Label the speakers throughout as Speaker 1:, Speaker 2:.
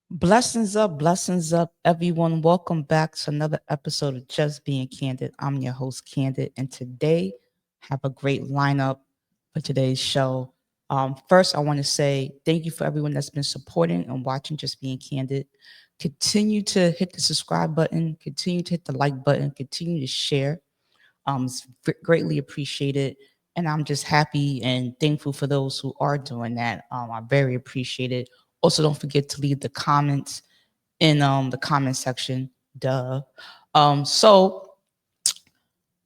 Speaker 1: Blessings up, everyone. Welcome back to another episode of Just Being Candid. I'm your host, Candid, and today have a great lineup for today's show. First, I want to say thank you for everyone that's been supporting and watching Just Being Candid. Continue to hit the subscribe button, continue to hit the like button, continue to share. It's greatly appreciated. And I'm just happy and thankful for those who are doing that. I very appreciate it. Also, don't forget to leave the comments in the comment section. Duh. So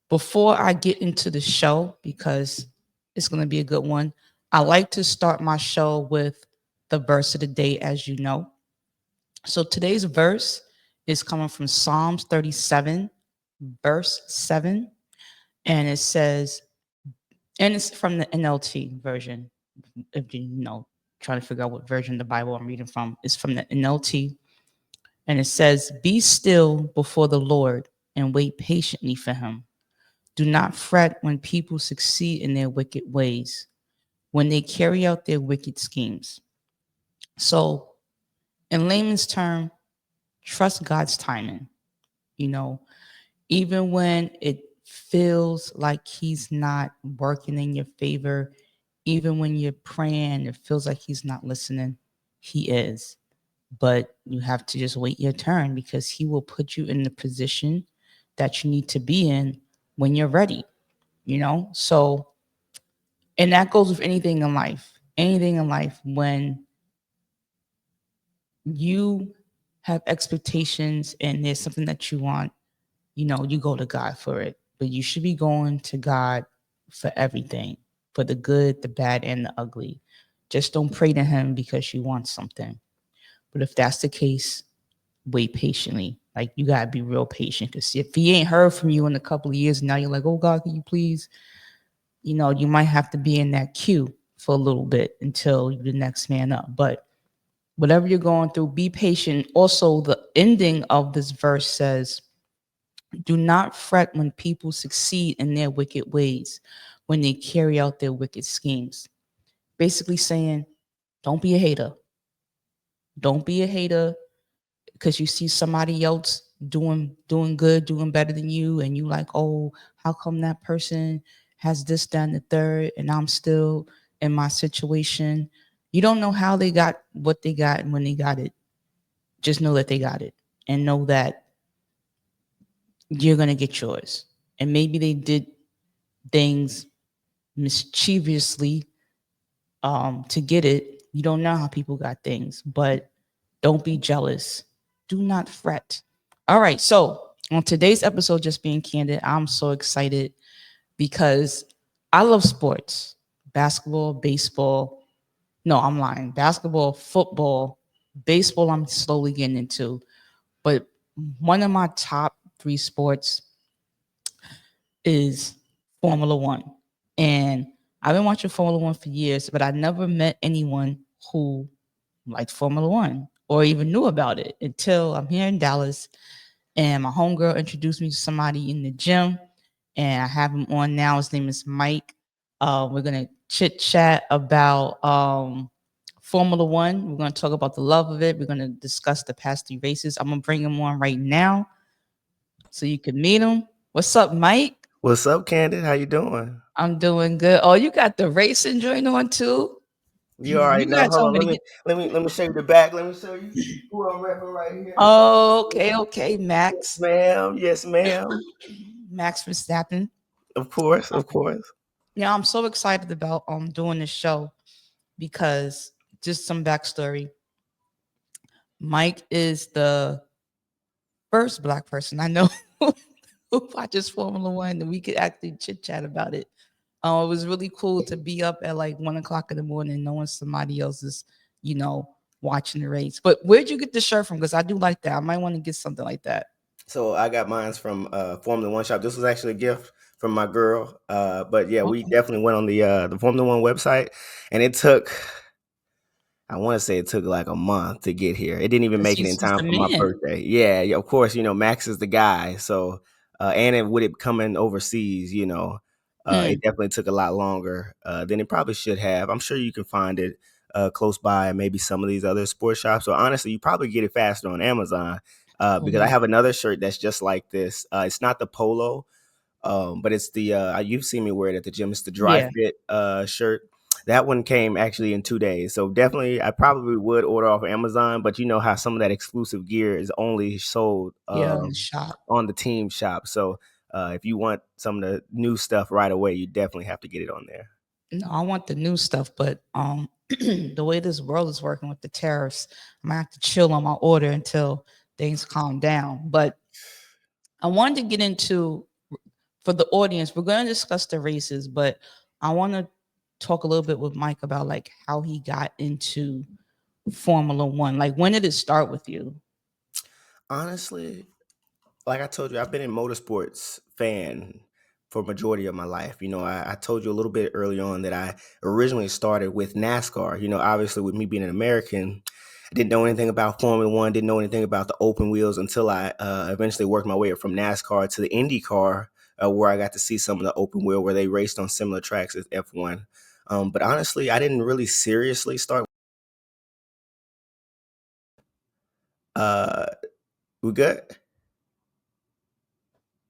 Speaker 1: before I get into the show, because it's going to be a good one, I like to start my show with the verse of the day, as you know. So today's verse is coming from Psalms 37, verse 7. And it says, and it's from the NLT version. If you know, trying to figure out what version of the Bible I'm reading from, it's from the NLT. And it says, "Be still before the Lord and wait patiently for him. Do not fret when people succeed in their wicked ways, when they carry out their wicked schemes." So, in layman's term, trust God's timing. You know, even when it feels like he's not working in your favor, even when you're praying, it feels like he's not listening, he is. But you have to just wait your turn because he will put you in the position that you need to be in when you're ready, you know? So, and that goes with anything in life. Anything in life, when you have expectations and there's something that you want, you know, you go to God for it. But you should be going to God for everything, for the good, the bad, and the ugly. Just don't pray to him because you want something. But if that's the case, wait patiently. Like, you gotta be real patient, because if he ain't heard from you in a couple of years, now you're like, "Oh God, can you please?" You know, you might have to be in that queue for a little bit until you're the next man up. But whatever you're going through, be patient. Also, the ending of this verse says, "Do not fret when people succeed in their wicked ways, when they carry out their wicked schemes." Basically saying, don't be a hater. Don't be a hater because you see somebody else doing good, doing better than you, and you like, "Oh, how come that person has this, that, and the third, and I'm still in my situation?" You don't know how they got what they got and when they got it. Just know that they got it, and know that you're gonna get yours. And maybe they did things mischievously to get it. You don't know how people got things, but don't be jealous. Do not fret. All right. So, on today's episode, Just Being Candid, I'm so excited because I love sports: basketball, baseball. No, I'm lying. Basketball, football, baseball, I'm slowly getting into. But one of my top three sports is Formula One. And I've been watching Formula One for years, but I never met anyone who liked Formula One or even knew about it until I'm here in Dallas, and my homegirl introduced me to somebody in the gym, and I have him on now. His name is Mike. We're gonna chit chat about Formula One. We're gonna talk about the love of it. We're gonna discuss the past three races. I'm gonna bring him on right now so you can meet him. What's up, Mike?
Speaker 2: What's up, Candid? How you doing?
Speaker 1: I'm doing good. Oh, you got the racing joint on too?
Speaker 2: You already
Speaker 1: You
Speaker 2: know.
Speaker 1: gotta tell
Speaker 2: Hold
Speaker 1: me
Speaker 2: on.
Speaker 1: to get.
Speaker 2: Let me show you the back. Let me show you who I'm repping right here.
Speaker 1: Oh, okay,
Speaker 2: Yes,
Speaker 1: Max.
Speaker 2: ma'am. Yes, ma'am.
Speaker 1: Max Verstappen.
Speaker 2: Of course, of course.
Speaker 1: Yeah, I'm so excited about doing this show because, just some backstory. Mike is the first Black person I know who watches Formula One, and we could actually chit chat about it. It was really cool to be up at like 1 o'clock in the morning, knowing somebody else is, you know, watching the race. But where'd you get the shirt from? Because I do like that. I might want to get something like that.
Speaker 2: So I got mine from Formula One shop. This was actually a gift from my girl. But yeah, we
Speaker 1: Okay.
Speaker 2: definitely went on the Formula One website, and it took. I want to say it took like a month to get here. It didn't even
Speaker 1: Because
Speaker 2: make it in
Speaker 1: he's
Speaker 2: time
Speaker 1: the
Speaker 2: for my
Speaker 1: man.
Speaker 2: birthday. Yeah, yeah. Of course, Max is the guy. So, and it would it coming overseas,
Speaker 1: Hmm.
Speaker 2: it definitely took a lot longer than it probably should have. I'm sure you can find it close by, maybe some of these other sports shops. So honestly, you probably get it faster on Amazon,
Speaker 1: Oh
Speaker 2: because I
Speaker 1: yeah,
Speaker 2: have another shirt that's just like this. It's not the polo, but it's the you've seen me wear it at the gym. It's the dry
Speaker 1: yeah,
Speaker 2: fit shirt. That one came actually in 2 days. So definitely, I probably would order off Amazon, but you know how some of that exclusive gear is only sold
Speaker 1: yeah. In the shop.
Speaker 2: on the team shop. So if you want some of the new stuff right away, you definitely have to get it on there.
Speaker 1: No, I want the new stuff, but the way this world is working with the tariffs, I'm gonna have to chill on my order until things calm down. But I wanted to get into for the audience. We're going to discuss the races, but I want to talk a little bit with Mike about like how he got into Formula One. Like, when did it start with you?
Speaker 2: Honestly, like I told you, I've been in motorsports fan for majority of my life. You know, I told you a little bit early on that I originally started with NASCAR. You know, obviously with me being an American, I didn't know anything about Formula One, didn't know anything about the open wheels until I eventually worked my way up from NASCAR to the IndyCar, where I got to see some of the open wheel where they raced on similar tracks as F1. But honestly, I didn't really seriously start. Uh, we good?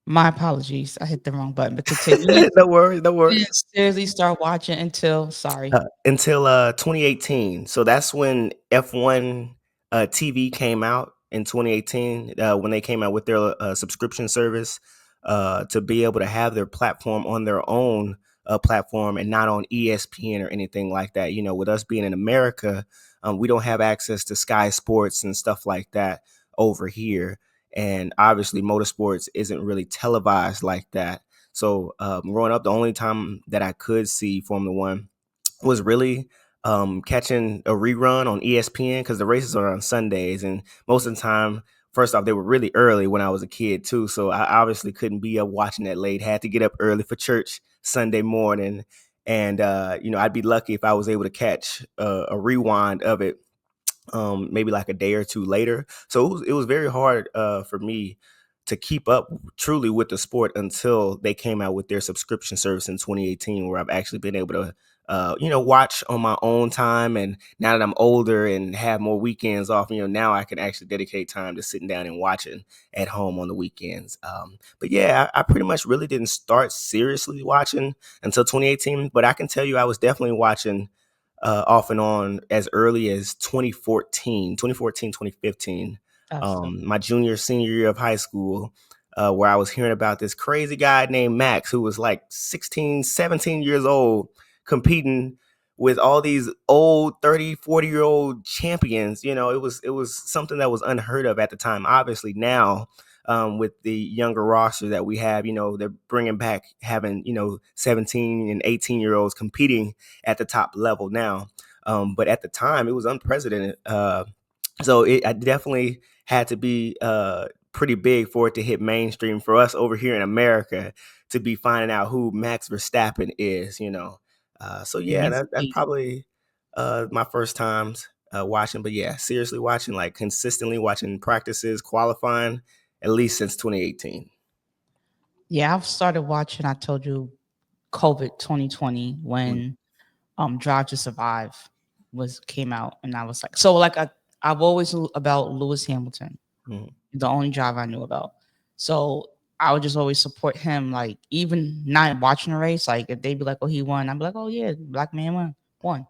Speaker 1: My apologies, I hit the wrong button. But continue.
Speaker 2: No worries, no
Speaker 1: You
Speaker 2: worries.
Speaker 1: didn't seriously start watching until sorry.
Speaker 2: Until 2018. So that's when F1 TV came out in 2018, when they came out with their subscription service, to be able to have their platform on their own platform and not on ESPN or anything like that. You know, with us being in America, we don't have access to Sky Sports and stuff like that over here. And obviously, motorsports isn't really televised like that. So growing up, the only time that I could see Formula One was really catching a rerun on ESPN, because the races are on Sundays, and most of the time, first off, they were really early when I was a kid too, so I obviously couldn't be up watching that late. Had to get up early for church Sunday morning, and you know, I'd be lucky if I was able to catch a rewind of it, maybe like a day or two later. So it was very hard for me to keep up truly with the sport until they came out with their subscription service in 2018, where I've actually been able to, you know, watch on my own time. And now that I'm older and have more weekends off, you know, now I can actually dedicate time to sitting down and watching at home on the weekends. But yeah, I pretty much really didn't start seriously watching until 2018. But I can tell you, I was definitely watching off and on as early as 2015,
Speaker 1: Absolutely.
Speaker 2: my junior, senior year of high school, where I was hearing about this crazy guy named Max, who was like 16, 17 years old, competing with all these old 30, 40-year-old champions. You know, it was something that was unheard of at the time. Obviously now, with the younger roster that we have, you know, they're bringing back having, you know, 17 and 18-year-olds competing at the top level now. But at the time, it was unprecedented. So I definitely had to be pretty big for it to hit mainstream for us over here in America, to be finding out who Max Verstappen is, you know. So
Speaker 1: Yeah,
Speaker 2: yeah,
Speaker 1: he's a
Speaker 2: that's
Speaker 1: beast.
Speaker 2: probably my first times watching. But yeah, seriously watching, like consistently watching practices, qualifying, at least since 2018.
Speaker 1: Yeah, I've started watching. I told you, COVID 2020
Speaker 2: Mm,
Speaker 1: when Drive to Survive was came out, and I was like, so like I've always about Lewis Hamilton,
Speaker 2: mm,
Speaker 1: the only driver I knew about. So I would just always support him, like even not watching a race. Like if they'd be like, "Oh, he won," I'd be like, "Oh yeah, black man won."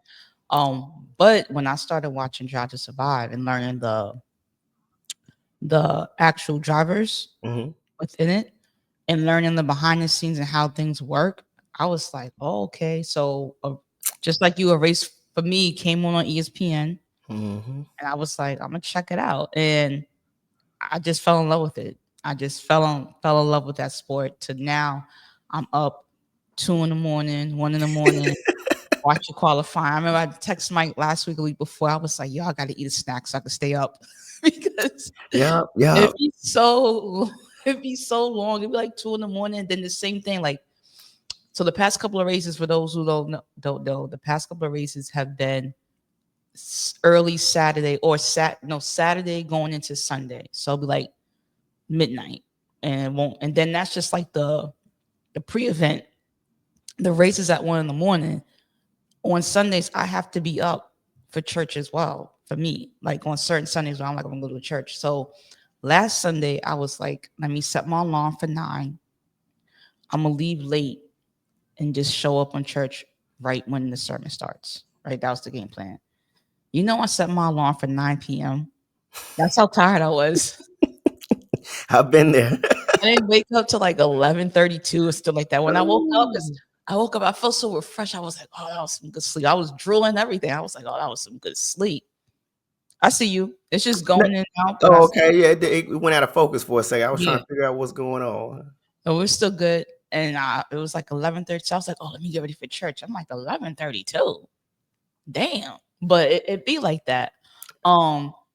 Speaker 1: But when I started watching Drive to Survive and learning the actual drivers
Speaker 2: mhm,
Speaker 1: within it and learning the behind the scenes and how things work, I was like, oh, okay. So just like you, a race for me came on ESPN,
Speaker 2: mhm.
Speaker 1: and I was like, I'm gonna check it out, and I just fell in love with it. I just fell in love with that sport. To now, I'm up 2 in the morning, 1 in the morning, watching qualifying. I remember I texted Mike last week, a week before. I was like, yo, I got to eat a snack so I can stay up because
Speaker 2: Yeah,
Speaker 1: it'd
Speaker 2: yeah.
Speaker 1: be so it'd be so long. It'd be like 2 in the morning. And then the same thing, like so. The past couple of races, for those who don't know, the past couple of races have been early Saturday or Saturday going into Sunday. So it'll be like midnight, and it won't. And then that's just like the pre-event. The races at 1 in the morning. On Sundays, I have to be up for church as well for me. Like on certain Sundays when I'm like, I'm gonna go to church. So last Sunday I was like, let me set my alarm for 9. I'm gonna leave late and just show up on church right when the sermon starts. Right, that was the game plan. You know, I set my alarm for 9 p.m. That's how tired I was.
Speaker 2: I've been there.
Speaker 1: I didn't wake up till like 11:32 or still like that. When I woke up,
Speaker 2: Ooh.
Speaker 1: I felt so refreshed. I was like, oh, that was some good sleep. I was drooling everything. I was like, oh, that was some good sleep. I see you. It's just going in and out, but I
Speaker 2: Oh,
Speaker 1: see
Speaker 2: okay. Yeah, it went out of focus for a second. I was trying
Speaker 1: yeah.
Speaker 2: to figure out what's going on.
Speaker 1: But we're still good. And it was like 11:30. So I was like, oh, let me get ready for church. I'm like 11:32. Damn. But it be like that.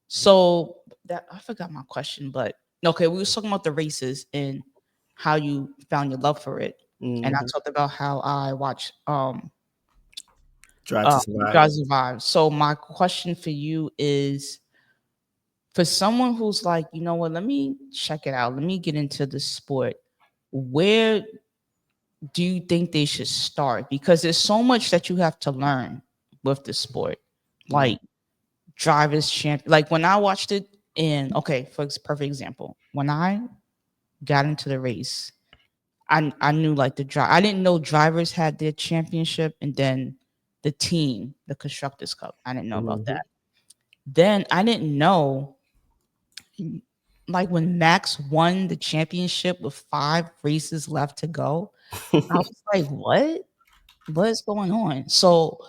Speaker 1: So that I forgot my question, but okay, we were talking about the races and how you found your love for it. And I
Speaker 2: Mhm.
Speaker 1: talked about how I watch
Speaker 2: Drive to
Speaker 1: Drive
Speaker 2: Survive.
Speaker 1: to Survive. So my question for you is for someone who's like, you know what, let me check it out. Let me get into the sport. Where do you think they should start? Because there's so much that you have to learn with the sport.
Speaker 2: Mm.
Speaker 1: Like drivers champ like when I watched it in okay, for perfect example, when I got into the race, I knew like I didn't know drivers had their championship and then the team, the constructors cup. I didn't know about
Speaker 2: Mhm.
Speaker 1: that. Then I didn't know like when Max won the championship with 5 races left to go. I was like, what is going on? So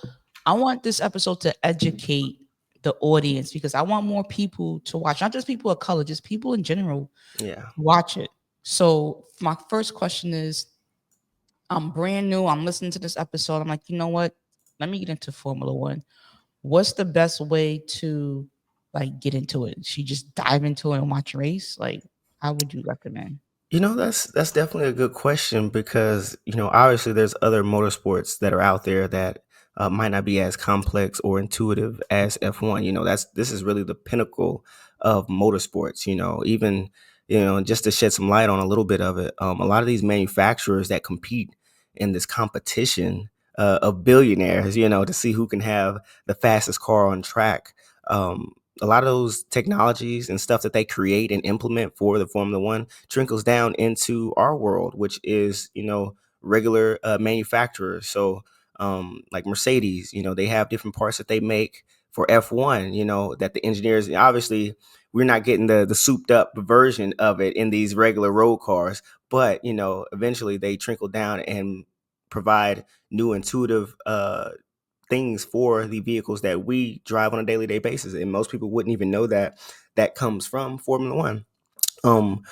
Speaker 1: I want this episode to educate the audience because I want more people to watch, not just people of color, just people in general
Speaker 2: Yeah.
Speaker 1: watch it. So my first question is, I'm brand new. I'm listening to this episode. I'm like, you know what? Let me get into Formula One. What's the best way to like get into it? Should you just dive into it and watch a race? Like, how would you recommend?
Speaker 2: That's definitely a good question because obviously there's other motorsports that are out there that might not be as complex or intuitive as F1. This is really the pinnacle of motorsports. Even just to shed some light on a little bit of it, a lot of these manufacturers that compete in this competition of billionaires, to see who can have the fastest car on track. A lot of those technologies and stuff that they create and implement for the Formula One trickles down into our world, which is, regular manufacturers. So, like Mercedes, they have different parts that they make for F1, that the engineers, obviously, we're not getting the souped up version of it in these regular road cars, but, eventually they trickle down and provide new intuitive things for the vehicles that we drive on a daily day basis. And most people wouldn't even know that comes from Formula One. Um,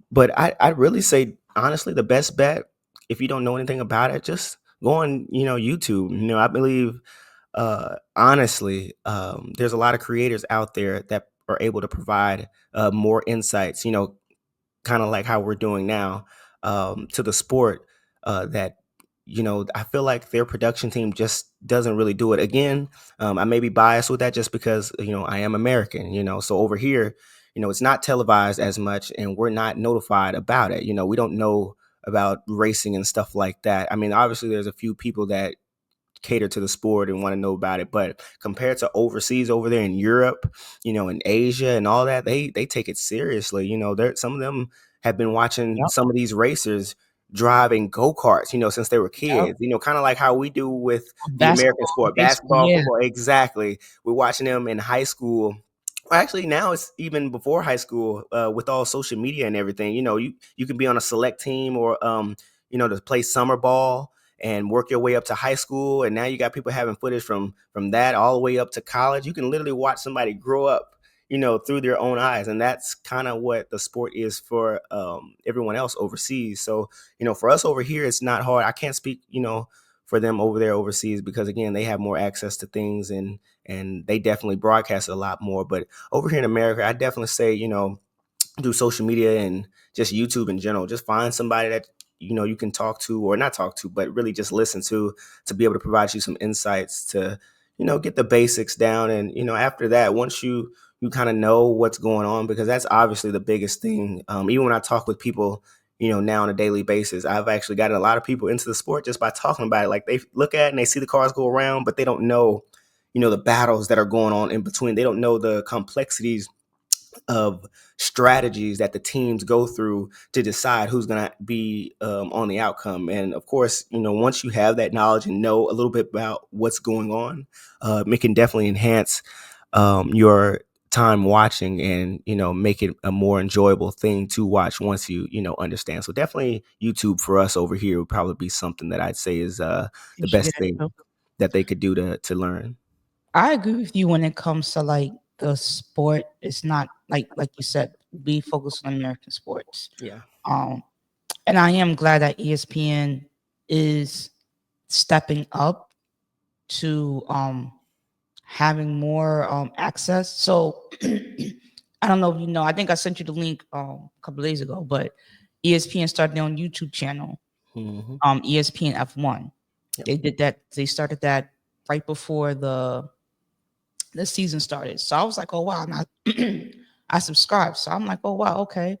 Speaker 2: but I'd really say, honestly, the best bet, if you don't know anything about it, just go on, YouTube. I believe, honestly, there's a lot of creators out there that are able to provide more insights, kind of like how we're doing now, to the sport, that I feel like their production team just doesn't really do it. Again, I may be biased with that just because I am American, so over here, it's not televised as much and we're not notified about it. We don't know about racing and stuff like that. I mean, obviously there's a few people that cater to the sport and want to know about it, but compared to overseas over there in Europe, in Asia and all that, they take it seriously. There, some of them have been watching
Speaker 1: Yep.
Speaker 2: some of these racers driving go-karts, since they were
Speaker 1: Yep.
Speaker 2: kids, kind of like how we do with the American
Speaker 1: Basketball,
Speaker 2: sport,
Speaker 1: baseball,
Speaker 2: basketball,
Speaker 1: yeah.
Speaker 2: football. Exactly. We're watching them in high school. Well, actually, now it's even before high school, with all social media and everything. You can be on a select team or to play summer ball and work your way up to high school, and now you got people having footage from that all the way up to college. You can literally watch somebody grow up, through their own eyes, and that's kind of what the sport is for everyone else overseas. So for us over here, it's not hard. I can't speak for them over there overseas because again, they have more access to things, and they definitely broadcast a lot more. But over here in America, I definitely say through social media and just YouTube in general, just find somebody that you can talk to, or not talk to, but really just listen to be able to provide you some insights to get the basics down. And after that, once you kind of know what's going on, because that's obviously the biggest thing. Even when I talk with people now on a daily basis, I've actually gotten a lot of people into the sport just by talking about it. Like they look at it and they see the cars go around, but they don't know the battles that are going on in between. They don't know the complexities of strategies that the teams go through to decide who's going to be on the outcome. And of course, once you have that knowledge and know a little bit about what's going on, it can definitely enhance your time watching, and make it a more enjoyable thing to watch once you understand. So definitely YouTube for us over here would probably be something that I'd say is
Speaker 1: You
Speaker 2: the
Speaker 1: should get
Speaker 2: best thing
Speaker 1: into.
Speaker 2: that they could do to learn.
Speaker 1: I agree with you when it comes to like the sport. It's not like you said, be focused on American sports.
Speaker 2: Yeah.
Speaker 1: Um, and I am glad that ESPN is stepping up to having more access. So I don't know if you know. I think I sent you the link a couple days ago, but ESPN started their own YouTube channel,
Speaker 2: Hmm.
Speaker 1: ESPN F1.
Speaker 2: Yep.
Speaker 1: They did that. They started that right before the season started. So I was like, oh wow, and I subscribed. So I'm like, oh wow, okay.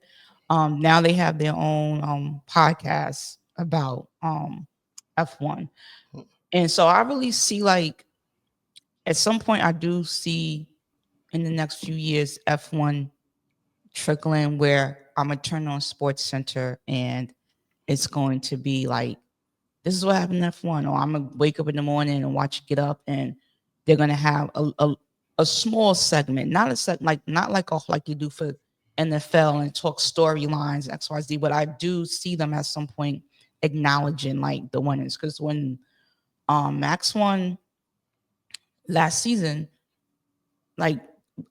Speaker 1: Now they have their own podcast about F1. And so I really see like at some point I do see in the next few years F1 trickling where I'm gonna turn on Sports Center and it's going to be like this is what happened in F1, or I'm gonna wake up in the morning and watch Get Up, and they're gonna have a small segment, not a set like not like a like you do for NFL and talk storylines XYZ, but I do see them at some point acknowledging like the winners because when Max won last season, like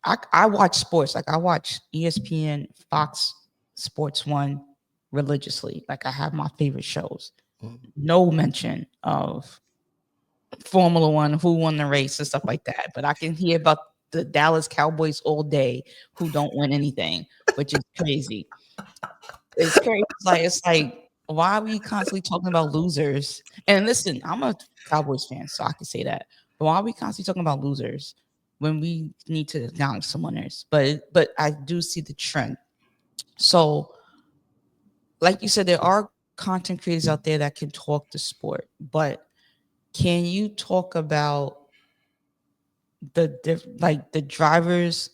Speaker 1: I watch sports, like I watch ESPN, Fox Sports One religiously, like I have my favorite shows. No mention of Formula One, who won the race and stuff like that. But I can hear about the Dallas Cowboys all day who don't win anything, which is crazy. It's crazy. It's like why are we constantly talking about losers? And listen, I'm a Cowboys fan, so I can say that. But why are we constantly talking about losers when we need to acknowledge some winners? But I do see the trend. So, like you said, there are content creators out there that can talk the sport, but can you talk about like the drivers?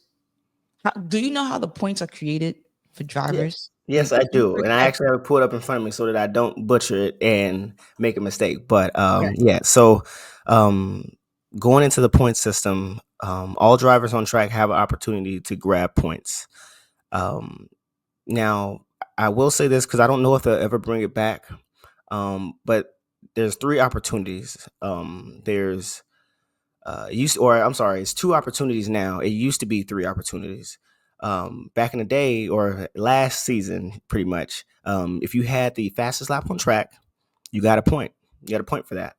Speaker 1: Do you know how the points are created for
Speaker 2: Yeah.
Speaker 1: drivers?
Speaker 2: Yes,
Speaker 1: Like,
Speaker 2: I
Speaker 1: can you
Speaker 2: do.
Speaker 1: break
Speaker 2: And I
Speaker 1: that?
Speaker 2: actually have it pulled up in front of me so that I don't butcher it and make a mistake. But
Speaker 1: Yeah.
Speaker 2: yeah, so um, going into the point system, all drivers on track have an opportunity to grab points. Um, Now, I will say this because I don't know if they'll ever bring it back. But there's three opportunities. There's I'm sorry, it's two opportunities now. It used to be three opportunities. Back in the day or last season, pretty much. If you had the fastest lap on track, you got a point. You got a point for that.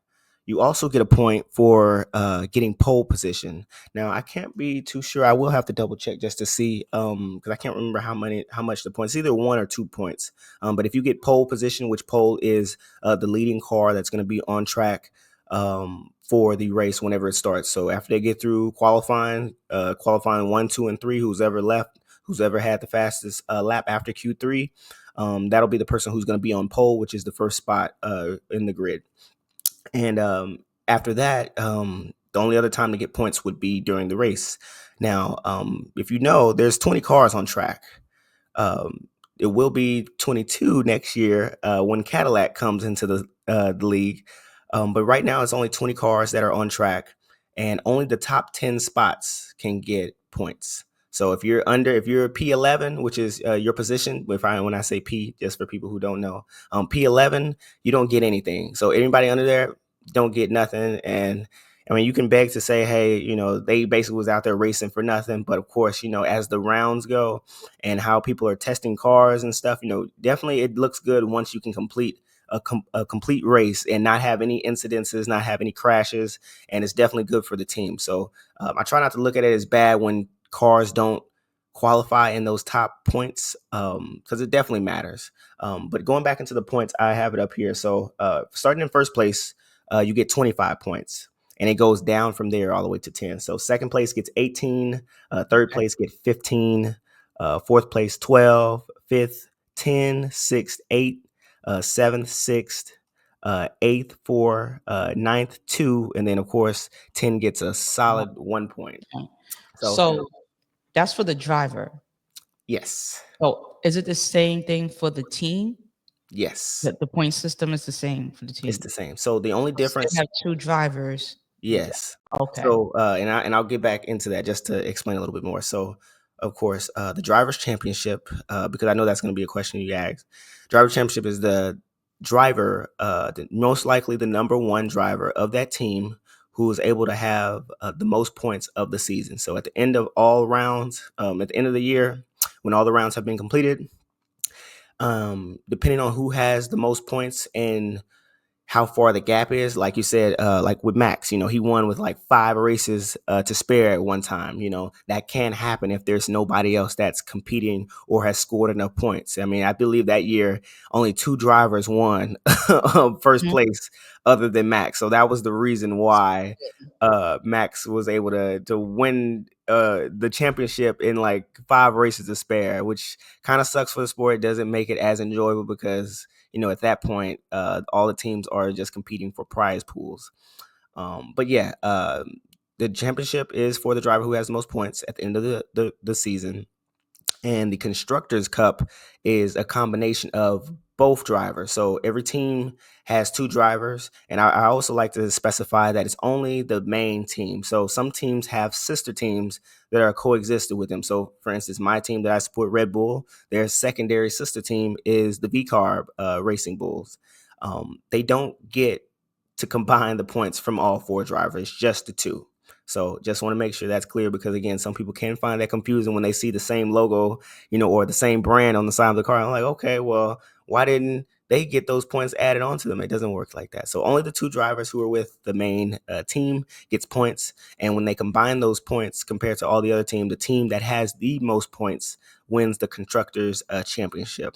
Speaker 2: You also get a point for getting pole position. Now I can't be too sure. I will have to double check just to see because I can't remember how much the points. It's either 1 or 2 points. But if you get pole position, which pole is the leading car that's going to be on track for the race whenever it starts. So after they get through qualifying 1, 2, and 3, who's ever had the fastest lap after Q3, that'll be the person who's going to be on pole, which is the first spot in the grid. And after that, the only other time to get points would be during the race. Now, if you know, there's 20 cars on track. Um, it will be 22 next year when Cadillac comes into the league. But right now, it's only 20 cars that are on track, and only the top 10 spots can get points. So if you're P11, which is your position, when I say P, just for people who don't know, P11, you don't get anything. So anybody under there don't get nothing. And I mean, you can beg to say, hey, they basically was out there racing for nothing. But of course, as the rounds go and how people are testing cars and stuff, definitely it looks good once you can complete a complete race and not have any incidences, not have any crashes. And it's definitely good for the team. So I try not to look at it as bad when cars don't qualify in those top points because it definitely matters. But going back into the points, I have it up here. So starting in first place, you get 25 points. And it goes down from there all the way to 10. So second place gets 18, third
Speaker 1: Okay.
Speaker 2: place gets 15, fourth place 12, fifth 10, sixth 8, seventh 6th eighth 4, ninth 2, and then of course 10 gets a
Speaker 1: One
Speaker 2: solid 1 point.
Speaker 1: point.
Speaker 2: So
Speaker 1: So that's for the driver.
Speaker 2: yes,
Speaker 1: So is it the same thing for the team?
Speaker 2: yes,
Speaker 1: That the point system is the same for the
Speaker 2: it's
Speaker 1: team.
Speaker 2: the same. So the only
Speaker 1: So say you
Speaker 2: difference,
Speaker 1: have two drivers. th-
Speaker 2: yes.
Speaker 1: Okay.
Speaker 2: So and I'll get back into that just to explain a little bit more. So of course, the drivers championship, because I know that's going to be a question you ask. Driver championship is the driver, most likely the number one driver of that team who is able to have the most points of the season. So at the end of all rounds, at the end of the year, when all the rounds have been completed, depending on who has the most points and how far the gap is. Like you said, like with Max, he won with like 5 races to spare at one time. That can happen if there's nobody else that's competing or has scored enough points. I mean, I believe that year only 2 drivers won first
Speaker 1: Mhm.
Speaker 2: place other than Max. So that was the reason why Max was able to win the championship in like 5 races to spare, which kind of sucks for the sport. It doesn't make it as enjoyable because at that point, all the teams are just competing for prize pools. But yeah, the championship is for the driver who has the most points at the end of the season. And the Constructors Cup is a combination of both drivers. So every team has 2 drivers. And I also like to specify that it's only the main team. So some teams have sister teams that are coexisted with them. So, for instance, my team that I support, Red Bull, their secondary sister team is the VCARB Racing Bulls. They don't get to combine the points from all 4 drivers, just the 2. So just want to make sure that's clear because again, some people can find that confusing when they see the same logo, or the same brand on the side of the car. I'm like, okay, well, why didn't they get those points added onto them? It doesn't work like that. So only the 2 drivers who are with the main team gets points, and when they combine those points compared to all the other team, the team that has the most points wins the constructors championship.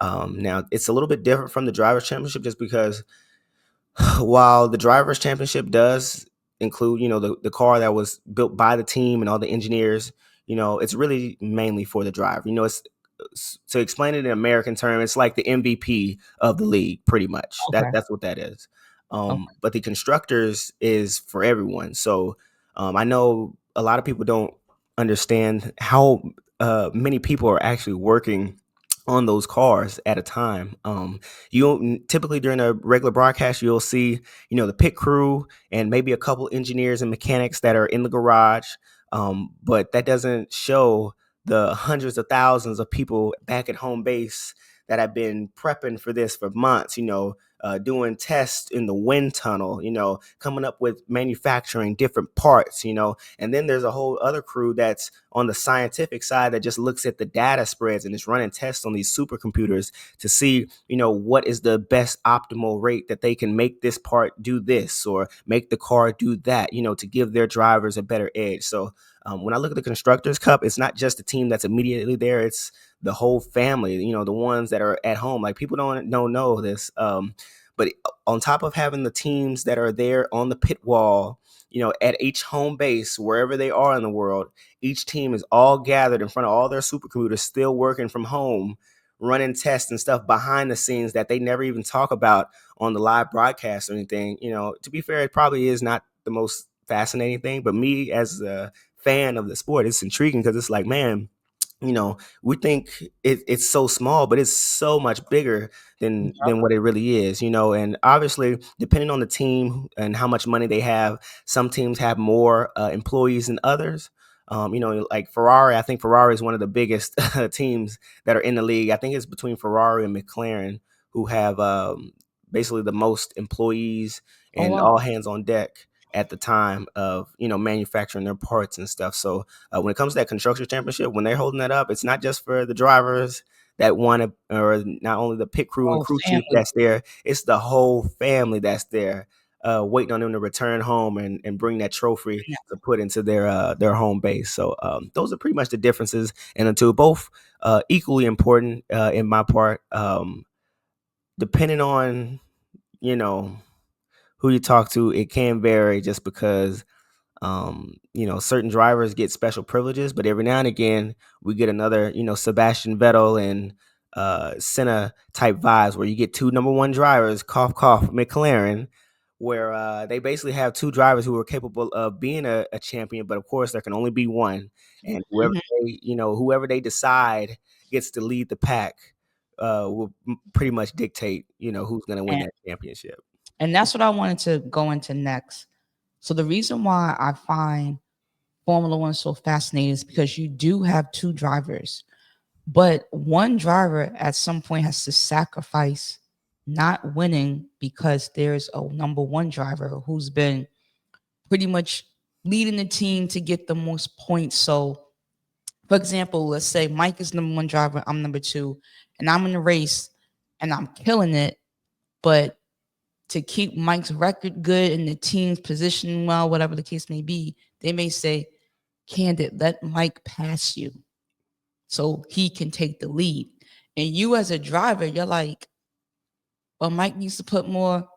Speaker 2: Now it's a little bit different from the drivers championship just because while the drivers championship does include the car that was built by the team and all the engineers, it's really mainly for the driver. To explain it in American term, it's like the MVP of the league, pretty much.
Speaker 1: Okay.
Speaker 2: That's what that is.
Speaker 1: Okay.
Speaker 2: But the constructors is for everyone. So I know a lot of people don't understand how many people are actually working on those cars at a time. You typically during a regular broadcast, you'll see the pit crew and maybe a couple engineers and mechanics that are in the garage, but that doesn't show the hundreds of thousands of people back at home base that have been prepping for this for months, doing tests in the wind tunnel, coming up with manufacturing different parts, and then there's a whole other crew that's on the scientific side that just looks at the data spreads and is running tests on these supercomputers to see, what is the best optimal rate that they can make this part do this or make the car do that, to give their drivers a better edge. So when I look at the Constructors Cup, it's not just the team that's immediately there. It's the whole family, the ones that are at home. Like people don't know this. But on top of having the teams that are there on the pit wall, at each home base, wherever they are in the world, each team is all gathered in front of all their supercomputers, still working from home, running tests and stuff behind the scenes that they never even talk about on the live broadcast or anything. To be fair, it probably is not the most fascinating thing, but me as a fan of the sport, it's intriguing because it's like, man, we think it's so small, but it's so much bigger than what it really is, and obviously depending on the team and how much money they have, some teams have more employees than others. Like Ferrari, I think Ferrari is one of the biggest teams that are in the league. I think it's between Ferrari and McLaren who have basically the most employees
Speaker 1: Oh
Speaker 2: and
Speaker 1: wow.
Speaker 2: all hands on deck at the time of manufacturing their parts and stuff. So when it comes to that construction championship, when they're holding that up, it's not just for the drivers that want to, or not only the pit crew and
Speaker 1: Oh,
Speaker 2: crew chief
Speaker 1: family.
Speaker 2: that's there, it's the whole family that's there, waiting on them to return home and bring that trophy
Speaker 1: Yeah.
Speaker 2: to put into their home base. So those are pretty much the differences in the two, both equally important in my part. Depending on you know who you talk to, it can vary just because certain drivers get special privileges, but every now and again we get another, Sebastian Vettel and Senna type vibes, where you get two number one drivers, cough cough, McLaren, where they basically have two drivers who are capable of being a champion, but of course there can only be one, and whoever
Speaker 1: Mhm.
Speaker 2: whoever they decide gets to lead the pack will pretty much dictate who's going to win
Speaker 1: And
Speaker 2: that championship.
Speaker 1: and that's what I wanted to go into next. So the reason why I find Formula One so fascinating is because you do have two drivers, but one driver at some point has to sacrifice not winning because there's a number one driver who's been pretty much leading the team to get the most points. So, for example, let's say Mike is number one driver, I'm number two, and I'm in the race and I'm killing it, but to keep Mike's record good and the team's positioning well, whatever the case may be, they may say, Candid, let Mike pass you so he can take the lead. And you as a driver, you're like, well, Mike needs to put more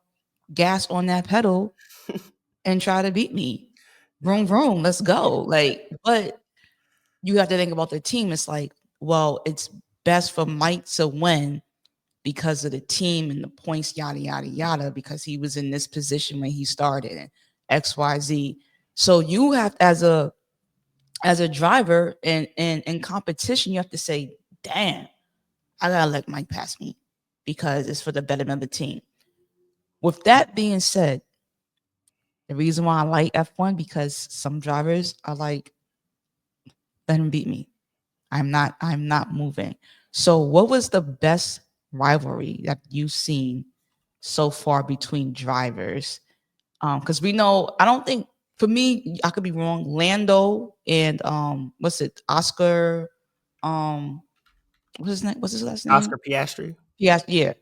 Speaker 1: gas on that pedal and try to beat me. Vroom, vroom, let's go. Like, but you have to think about the team. It's like, well, it's best for Mike to win because of the team and the points, yada, yada, yada, because he was in this position when he started and XYZ. So you have as a driver and in competition, you have to say, damn, I gotta let Mike pass me because it's for the betterment of the team. With that being said, the reason why I like F1 because some drivers are like, let him beat me. I'm not moving. So what was the best rivalry that you've seen so far between drivers? Because we know, I don't think for me, I could be wrong. Lando and what's it, Oscar? Um, what's his name? What's his last name?
Speaker 2: Oscar Piastri.
Speaker 1: Yeah.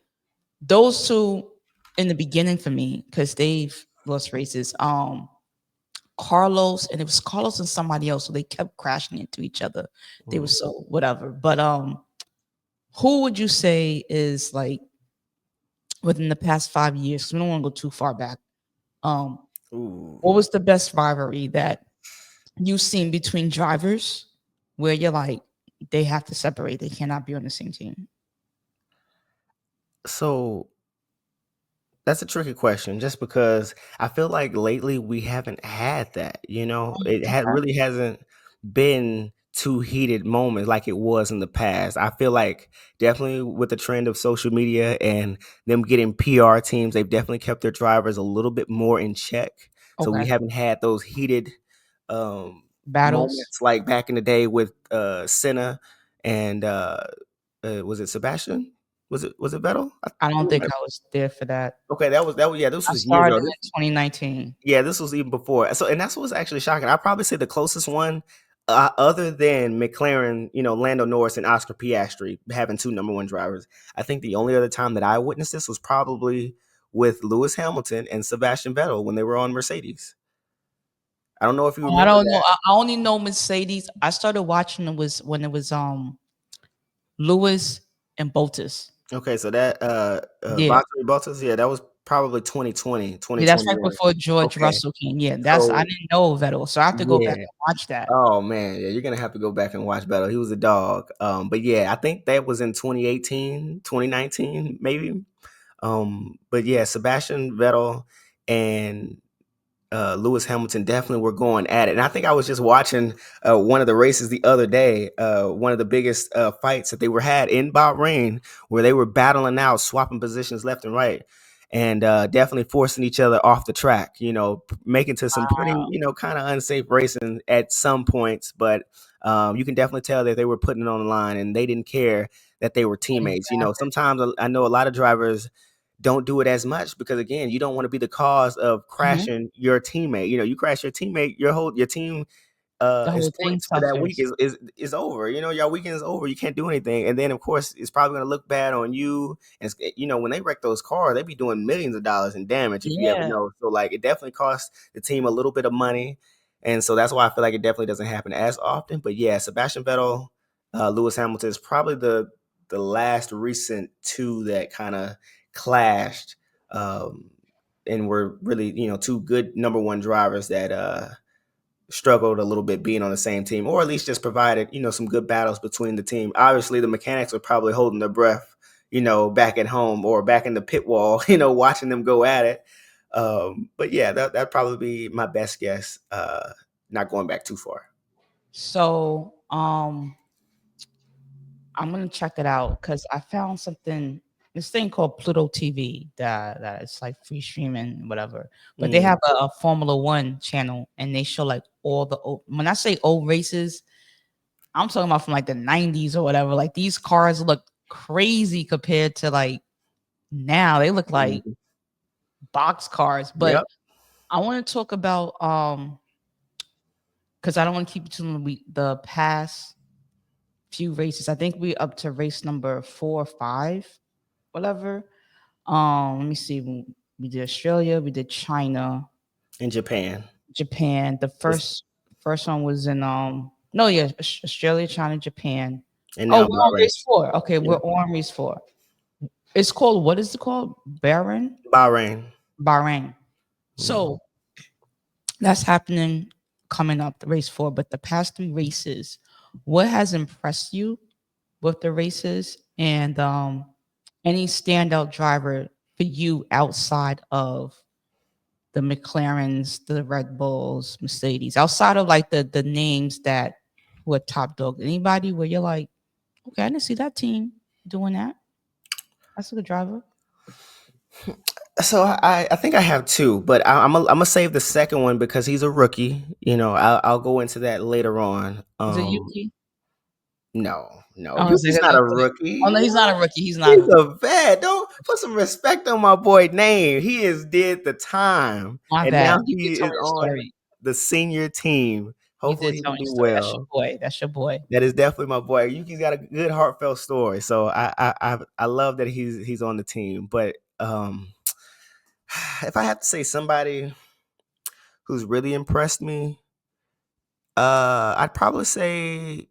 Speaker 1: Those two in the beginning for me, because they've lost races. Carlos, and it was Carlos and somebody else, so they kept crashing into each other. They were so whatever. But who would you say is like within the past 5 years? 'Cause we don't want to go too far back. Um,
Speaker 2: Ooh.
Speaker 1: what was the best rivalry that you've seen between drivers where you're like they have to separate, they cannot be on the same team?
Speaker 2: So that's a tricky question, just because I feel like lately we haven't had that. It
Speaker 1: Okay.
Speaker 2: really hasn't been two heated moments like it was in the past. I feel like definitely with the trend of social media and them getting PR teams, they've definitely kept their drivers a little bit more in check. So we
Speaker 1: Okay.
Speaker 2: haven't had those heated um,
Speaker 1: Battles.
Speaker 2: moments like back in the day with Senna and was it Sebastian? Was it Vettel? I
Speaker 1: I don't
Speaker 2: think it
Speaker 1: think
Speaker 2: might.
Speaker 1: I was there for that.
Speaker 2: Okay, that was yeah, this
Speaker 1: I
Speaker 2: was years
Speaker 1: started
Speaker 2: ago.
Speaker 1: in 2019.
Speaker 2: Yeah, this was even before. So, and that's what's actually shocking. I'd probably say the closest one, other than McLaren, Lando Norris and Oscar Piastri having two number one drivers. I think the only other time that I witnessed this was probably with Lewis Hamilton and Sebastian Vettel when they were on Mercedes. I don't know if you
Speaker 1: I
Speaker 2: remember
Speaker 1: don't know.
Speaker 2: that.
Speaker 1: I only know Mercedes. I started watching it was when it was Lewis and Boltus.
Speaker 2: Okay, so that
Speaker 1: Yeah.
Speaker 2: Valtteri Bottas, yeah, that was probably 2020,
Speaker 1: Yeah, that's right
Speaker 2: 2021.
Speaker 1: before George
Speaker 2: Okay,
Speaker 1: Russell came. Yeah, that's I
Speaker 2: so
Speaker 1: didn't know Vettel, so I have to go back
Speaker 2: yeah.
Speaker 1: and watch that.
Speaker 2: Oh man, yeah, you're gonna have to go back and watch Battle. He was a dog. But yeah, I think that was in 2018, 2019, maybe. But yeah, Sebastian Vettel and Lewis Hamilton definitely were going at it. And I think I was just watching one of the races the other day, one of the biggest fights that they were had in Bahrain, where they were battling out, swapping positions left and right, and definitely forcing each other off the track. Making to some pretty, kind of unsafe racing at some points, but you can definitely tell that they were putting it on the line and they didn't care that they were teammates.
Speaker 1: Exactly.
Speaker 2: Sometimes I know a lot of drivers don't do it as much because again, you don't want to be the cause of
Speaker 1: Mhm.
Speaker 2: crashing your teammate. You crash your teammate, your team
Speaker 1: The
Speaker 2: his
Speaker 1: whole thing
Speaker 2: points for that week
Speaker 1: suffers.
Speaker 2: is over. Your weekend is over. You can't do anything, and then of course it's probably going to look bad on you. And when they wreck those cars, they be doing millions of dollars in damage if you ever
Speaker 1: Yeah.
Speaker 2: know. So like it definitely costs the team a little bit of money, and so that's why I feel like it definitely doesn't happen as often. But yeah, Sebastian Vettel, Lewis Hamilton is probably the last recent two that kind of clashed. And were really two good number one drivers that struggled a little bit being on the same team, or at least just provided, some good battles between the team. Obviously, the mechanics were probably holding their breath, back at home or back in the pit wall, watching them go at it. But yeah, that'd probably be my best guess. Not going back too far.
Speaker 1: So I'm gonna check it out because I found something, this thing called Pluto TV that it's like free streaming, whatever. But they have a Formula One channel and they show like all the old, when I say old races, I'm talking about from like the 90s or whatever. Like these cars look crazy compared to like now. They look like
Speaker 2: Mhm.
Speaker 1: box cars. But
Speaker 2: Yep.
Speaker 1: I want to talk about because I don't want to keep it to the past few races. I think we up to race number 4 or 5, whatever. Let me see. We did Australia, we did China,
Speaker 2: In Japan.
Speaker 1: Japan. The
Speaker 2: It's,
Speaker 1: first one was in no, yeah, Australia, China, Japan.
Speaker 2: and
Speaker 1: Oh,
Speaker 2: now
Speaker 1: we're on
Speaker 2: Bahrain.
Speaker 1: race 4. Okay,
Speaker 2: Yeah.
Speaker 1: we're on race 4. It's called, what is it called? Bahrain?
Speaker 2: Bahrain.
Speaker 1: Bahrain.
Speaker 2: Mhm.
Speaker 1: So that's happening coming up, the race 4. But the past 3 races, what has impressed you with the races, and any standout driver for you outside of the McLarens, the Red Bulls, Mercedes, outside of like the names that were top dog? Anybody where you're like, okay, I didn't see that team doing that. That's a good driver.
Speaker 2: So I think I have two, but I'm gonna save the second one because he's a rookie. I'll go into that later on.
Speaker 1: Is it Yuki?
Speaker 2: No,
Speaker 1: Oh, is it,
Speaker 2: Yuki's not a
Speaker 1: okay. Oh
Speaker 2: rookie.
Speaker 1: no, he's not a rookie. He's not a
Speaker 2: He's
Speaker 1: rookie.
Speaker 2: a vet. Don't put some respect on my boy name. He has did the time,
Speaker 1: My
Speaker 2: and now
Speaker 1: bad. You did
Speaker 2: he
Speaker 1: tell
Speaker 2: is
Speaker 1: me the
Speaker 2: on
Speaker 1: story.
Speaker 2: the senior team.
Speaker 1: You
Speaker 2: Hopefully,
Speaker 1: did
Speaker 2: he
Speaker 1: tell
Speaker 2: can
Speaker 1: me the
Speaker 2: do
Speaker 1: story. That's your
Speaker 2: well.
Speaker 1: boy. That's your boy.
Speaker 2: That is definitely my boy. Yuki's got a good heartfelt story, so I love that he's on the team. But if I have to say somebody who's really impressed me, I'd probably say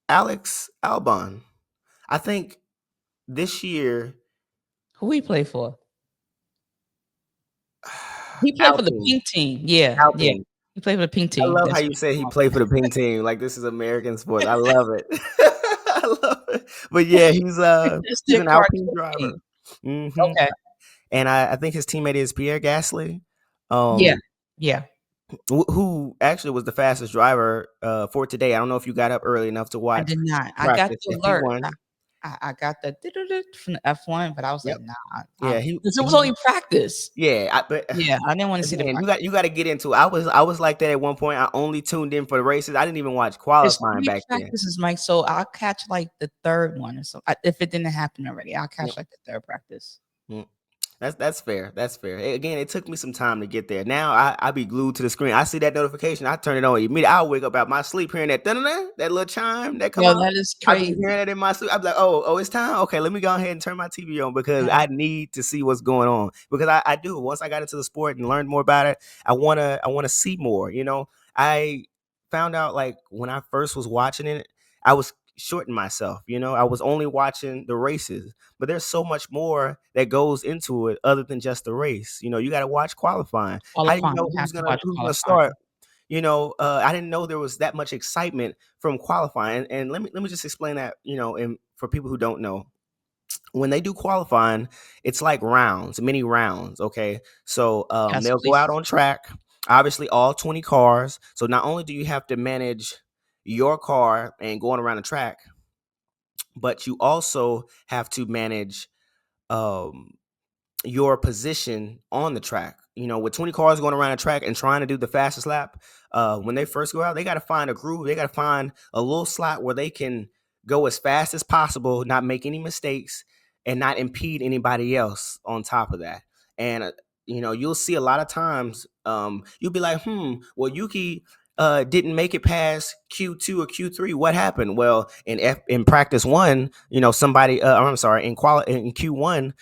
Speaker 2: Alex Albon. I think this year,
Speaker 1: Who he play for? He played for the
Speaker 2: Alpine,
Speaker 1: pink team. Yeah, yeah.
Speaker 2: Alpine.
Speaker 1: He played for the pink
Speaker 2: I
Speaker 1: team.
Speaker 2: love how
Speaker 1: That's
Speaker 2: you
Speaker 1: what
Speaker 2: say he
Speaker 1: I'm
Speaker 2: played for the pink team. Like this is American sports. I love it. I love it. But yeah,
Speaker 1: That's
Speaker 2: he's
Speaker 1: their
Speaker 2: an Alpine
Speaker 1: cartoon
Speaker 2: driver.
Speaker 1: team.
Speaker 2: hmm
Speaker 1: Okay.
Speaker 2: And I think his teammate is Pierre Gasly.
Speaker 1: Yeah.
Speaker 2: Um,
Speaker 1: Yeah.
Speaker 2: who actually was the fastest driver for today. I don't know if you got up early enough to
Speaker 1: I
Speaker 2: watch
Speaker 1: did not. I got
Speaker 2: practice.
Speaker 1: the
Speaker 2: If he
Speaker 1: alert.
Speaker 2: won,
Speaker 1: I got the from the F1, but I was
Speaker 2: yep,
Speaker 1: like, nah,
Speaker 2: yeah,
Speaker 1: because it was only practice.
Speaker 2: yeah. But
Speaker 1: Yeah, I didn't want to see the
Speaker 2: again,
Speaker 1: practice.
Speaker 2: you got to get into it. I was like that at one point. I only tuned in for the races. I didn't even watch
Speaker 1: It's
Speaker 2: qualifying
Speaker 1: 3
Speaker 2: back then.
Speaker 1: practices, Mike. So I'll catch like the third one or so. If it didn't happen already, I'll
Speaker 2: Yep.
Speaker 1: catch like the third practice.
Speaker 2: Mm. That's fair. That's fair. Again, it took me some time to get there. Now I be glued to the screen. I see that notification. I turn it on immediately. I'll wake up out my sleep hearing that dun-dun-dun, that little chime that come
Speaker 1: Yo,
Speaker 2: on.
Speaker 1: that is
Speaker 2: I be
Speaker 1: crazy.
Speaker 2: hearing it in my sleep. I'm like, oh, it's time. Okay, let me go ahead and turn my TV on because
Speaker 1: Yeah.
Speaker 2: I need to see what's going on. Because I do. Once I got into the sport and learned more about it, I wanna see more. I found out like when I first was watching it, I was shorting myself. I was only watching the races, but there's so much more that goes into it other than just the race. You got to watch qualifying. How do you
Speaker 1: Qualifying.
Speaker 2: know
Speaker 1: You have
Speaker 2: who's
Speaker 1: to
Speaker 2: gonna
Speaker 1: watch
Speaker 2: who's gonna start?
Speaker 1: qualifying.
Speaker 2: I didn't know there was that much excitement from qualifying. And let me just explain that. And for people who don't know, when they do qualifying, it's like rounds, many rounds. Okay, so
Speaker 1: Yes,
Speaker 2: they'll go out
Speaker 1: please.
Speaker 2: on track. Obviously, all 20 cars. So not only do you have to manage your car and going around the track, but you also have to manage um your position on the track. With 20 cars going around the track and trying to do the fastest lap, when they first go out, they got to find a groove. They got to find a little slot where they can go as fast as possible, not make any mistakes, and not impede anybody else on top of that. And, you'll see a lot of times, you'll be like, well, Yuki didn't make it past Q2 or Q3. What happened? Well, in practice one, somebody, I'm sorry, in Q1,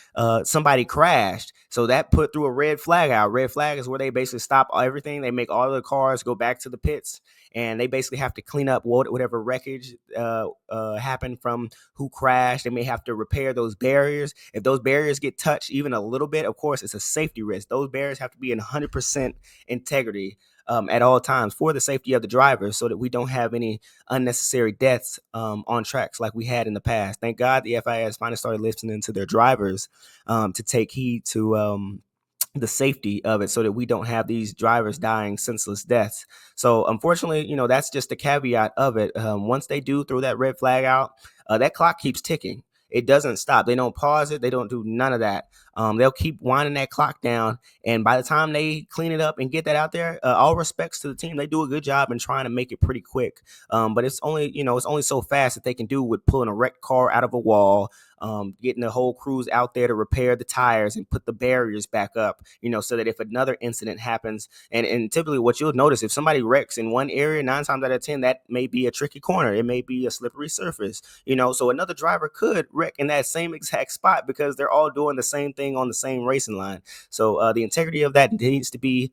Speaker 2: somebody crashed. So that put through a red flag out. Red flag is where they basically stop everything. They make all of the cars go back to the pits, and they basically have to clean up whatever wreckage happened from who crashed. They may have to repair those barriers. If those barriers get touched even a little bit, of course, it's a safety risk. Those barriers have to be in 100% integrity. at all times for the safety of the drivers, so that we don't have any unnecessary deaths on tracks like we had in the past. Thank God the FIA has finally started listening to their drivers to take heed to the safety of it, so that we don't have these drivers dying senseless deaths. So unfortunately, that's just the caveat of it. Once they do throw that red flag out, that clock keeps ticking. It doesn't stop. They don't pause it. They don't do none of that. They'll keep winding that clock down. And by the time they clean it up and get that out there, all respects to the team. They do a good job in trying to make it pretty quick. But it's only so fast that they can do with pulling a wrecked car out of a wall, getting the whole crews out there to repair the tires and put the barriers back up, so that if another incident happens, and typically what you'll notice, if somebody wrecks in one area, 9 times out of 10, that may be a tricky corner. It may be a slippery surface, so another driver could wreck in that same exact spot because they're all doing the same thing on the same racing line. So the integrity of that needs to be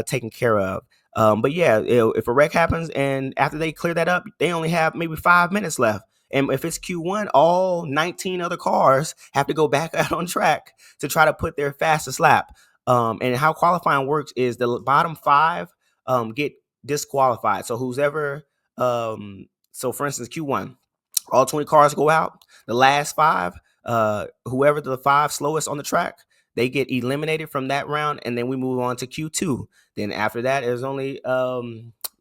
Speaker 2: taken care of. But yeah, if a wreck happens and after they clear that up, they only have maybe 5 minutes left. And if it's Q1, all 19 other cars have to go back out on track to try to put their fastest lap. And how qualifying works is the bottom 5 get disqualified. So so for instance, Q1, all 20 cars go out. The last 5, whoever the 5 slowest on the track, they get eliminated from that round, and then we move on to Q2. Then after that, there's only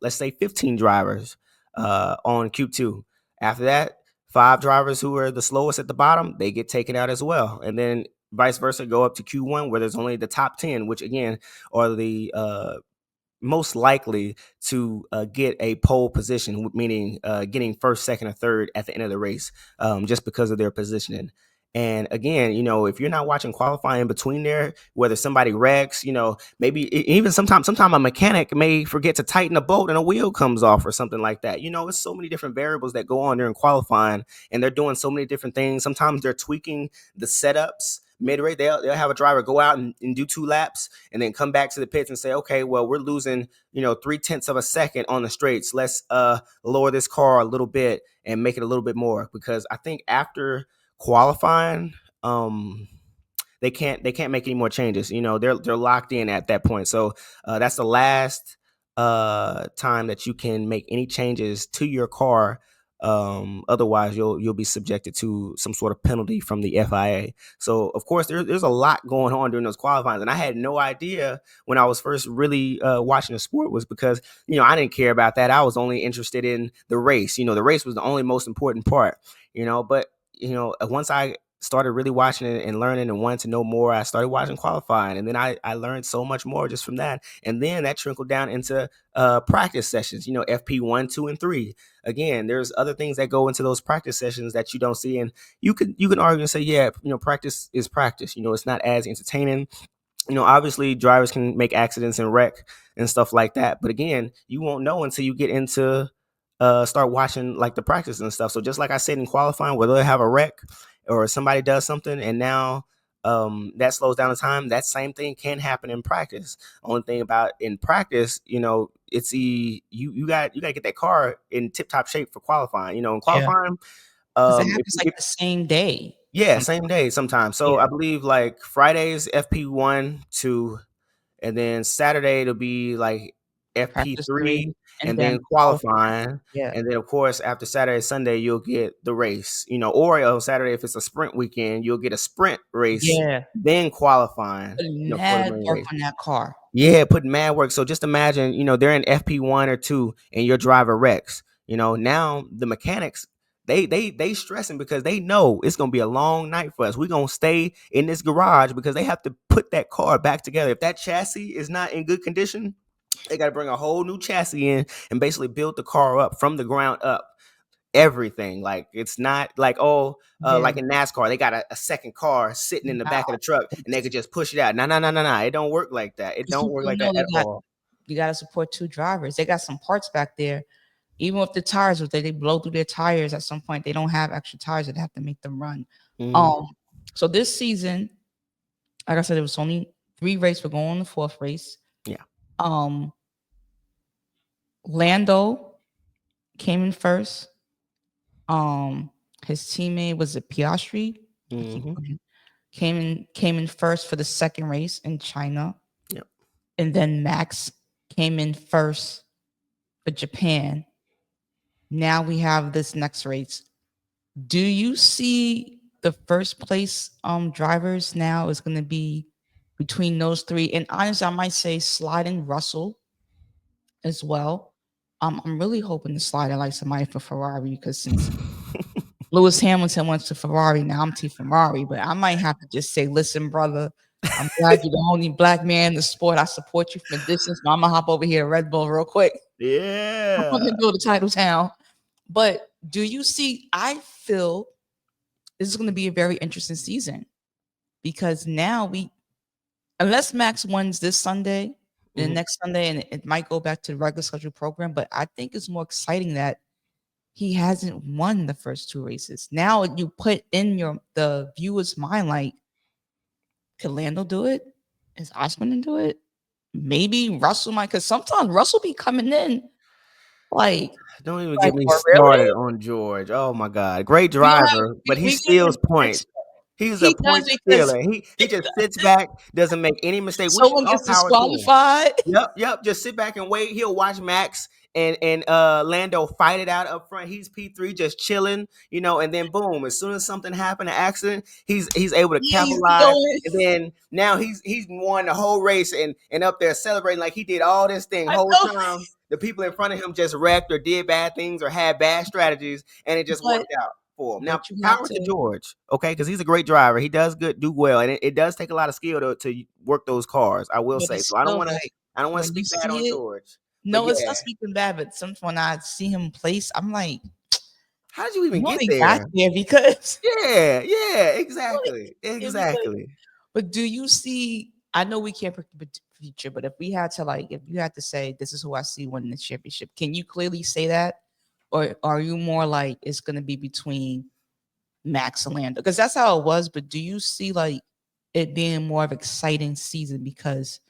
Speaker 2: let's say 15 drivers on Q2. After that, 5 drivers who are the slowest at the bottom, they get taken out as well. And then vice versa, go up to Q1, where there's only the top 10, which again are the most likely to get a pole position, meaning getting first, second, or third at the end of the race, just because of their positioning. And again, if you're not watching qualifying between there, whether somebody wrecks, maybe even sometimes a mechanic may forget to tighten a bolt and a wheel comes off or something like that. It's so many different variables that go on during qualifying, and they're doing so many different things. Sometimes they're tweaking the setups mid-race. They'll have a driver go out and do 2 laps and then come back to the pits and say, okay, well, we're losing 0.3 of a second on the straights. Let's lower this car a little bit and make it a little bit more, because I think after qualifying, they can't make any more changes. They're locked in at that point. So that's the last time that you can make any changes to your car. Otherwise you'll be subjected to some sort of penalty from the FIA. So of course there's a lot going on during those qualifying, and I had no idea when I was first really watching the sport, was because I didn't care about that. I was only interested in the race. The race was the only most important part. But once I started really watching it and learning and wanting to know more, I started watching qualifying, and then I learned so much more just from that. And then that trickled down into practice sessions, FP 1, 2, and 3. Again, there's other things that go into those practice sessions that you don't see, and you can argue and say, yeah, practice is practice. It's not as entertaining. Obviously drivers can make accidents and wreck and stuff like that, but again, you won't know until you get into start watching like the practice and stuff. So just like I said in qualifying, whether they have a wreck or somebody does something and now that slows down the time, that same thing can happen in practice. Only thing about in practice, it's you got to get that car in tip top shape for qualifying. In
Speaker 1: Yeah,
Speaker 2: qualifying,
Speaker 1: because it
Speaker 2: if,
Speaker 1: happens like
Speaker 2: if
Speaker 1: the same day.
Speaker 2: yeah, same day sometimes. So
Speaker 1: Yeah,
Speaker 2: I believe like Fridays FP1, 2, and then Saturday it'll be like
Speaker 1: practice
Speaker 2: FP3,
Speaker 1: 3 and
Speaker 2: and
Speaker 1: then
Speaker 2: then
Speaker 1: qualifying.
Speaker 2: qualifying.
Speaker 1: Yeah,
Speaker 2: And then of course after Saturday, Sunday, you'll get the race, or on Saturday, if it's a sprint weekend, you'll get a sprint race,
Speaker 1: yeah.
Speaker 2: then qualifying,
Speaker 1: Put
Speaker 2: for the
Speaker 1: mad
Speaker 2: main
Speaker 1: work
Speaker 2: race.
Speaker 1: on that car.
Speaker 2: Yeah, put mad work. So just imagine, they're in FP1 or 2 and your driver wrecks. Now the mechanics, they stressing because they know it's gonna be a long night for us. We're gonna stay in this garage because they have to put that car back together. If that chassis is not in good condition, they got to bring a whole new chassis in and basically build the car up from the ground up. Everything, like, it's not like,
Speaker 1: Yeah.
Speaker 2: like in NASCAR, they got a second car sitting in the
Speaker 1: Nah,
Speaker 2: back of the truck and they could just push it out. No, no, no, no, no. It don't work like that. It
Speaker 1: 'cause
Speaker 2: don't work
Speaker 1: you
Speaker 2: like
Speaker 1: know
Speaker 2: that
Speaker 1: they
Speaker 2: at
Speaker 1: got
Speaker 2: all.
Speaker 1: you gotta support 2 drivers. They got some parts back there. Even with the tires, if they blow through their tires at some point, they don't have extra tires that have to make them run.
Speaker 2: Mhm.
Speaker 1: Um, so this season, like I said, it was only 3 races. We're going on the 4th race.
Speaker 2: Yeah.
Speaker 1: Um, Lando came in first. His teammate was it Piastri? I keep
Speaker 2: Mhm.
Speaker 1: forgetting. Came in first for the 2nd race in China,
Speaker 2: Yep.
Speaker 1: and then Max. came in first for Japan. Now we have this next race. Do you see the first place drivers now is going to be between those three? And honestly, I might say sliding Russell as well. I'm really hoping to slide in like somebody for Ferrari because since Lewis Hamilton went to Ferrari, now I'm Team Ferrari. But I might have to just say, listen, brother, I'm glad you're the only black man in the sport. I support you from a distance, but I'm gonna hop over here to Red Bull real quick. I'm
Speaker 2: Yeah.
Speaker 1: gonna go to Title Town. But do you see? I feel this is going to be a very interesting season because now unless Max wins this Sunday, the
Speaker 2: Mhm.
Speaker 1: next Sunday, and it might go back to the regular schedule program, but I think it's more exciting that he hasn't won the first two races. Now you put in the viewer's mind like, can Lando do it? Is Oscar gonna do it? Maybe Russell might, because sometimes Russell be coming in like,
Speaker 2: Don't even get me
Speaker 1: for really?
Speaker 2: started on George. Oh my God, great
Speaker 1: We don't have
Speaker 2: driver, but he
Speaker 1: we give
Speaker 2: steals
Speaker 1: him
Speaker 2: points.
Speaker 1: next.
Speaker 2: He's a
Speaker 1: He
Speaker 2: point
Speaker 1: does because
Speaker 2: stealer. He just sits back, doesn't make any mistake, which
Speaker 1: someone
Speaker 2: all
Speaker 1: gets
Speaker 2: power to him.
Speaker 1: disqualified.
Speaker 2: Yep. Just sit back and wait. He'll watch Max and Lando fight it out up front. He's P3 just chilling, and then boom, as soon as something happened, an accident, he's able to
Speaker 1: Yeah, he's
Speaker 2: capitalize.
Speaker 1: going.
Speaker 2: And then now he's won the whole race and up there celebrating like he did all this thing
Speaker 1: I
Speaker 2: whole
Speaker 1: know,
Speaker 2: time. The people in front of him just wrecked or did bad things or had bad strategies, and it just
Speaker 1: but
Speaker 2: worked out for him. Now,
Speaker 1: but you have
Speaker 2: power to
Speaker 1: to.
Speaker 2: George, okay, because he's a great driver. He does do well, and it does take a lot of skill to work those cars. I will
Speaker 1: But
Speaker 2: say.
Speaker 1: it's
Speaker 2: So I don't
Speaker 1: still
Speaker 2: want to
Speaker 1: like
Speaker 2: I don't want to
Speaker 1: when you
Speaker 2: speak bad on
Speaker 1: see it.
Speaker 2: George, but
Speaker 1: No, it's
Speaker 2: yeah,
Speaker 1: not speaking bad. But sometimes when I see him place, I'm like,
Speaker 2: how did you even
Speaker 1: you
Speaker 2: get
Speaker 1: only got
Speaker 2: there?
Speaker 1: there because
Speaker 2: Yeah,
Speaker 1: you only
Speaker 2: exactly,
Speaker 1: got there because.
Speaker 2: exactly.
Speaker 1: But do you see? I know we can't predict the future, but if we had to if you had to say this is who I see winning the championship, can you clearly say that, or are you more like it's going to be between Max and Lando? Because that's how it was. But do you see it being more of an exciting season because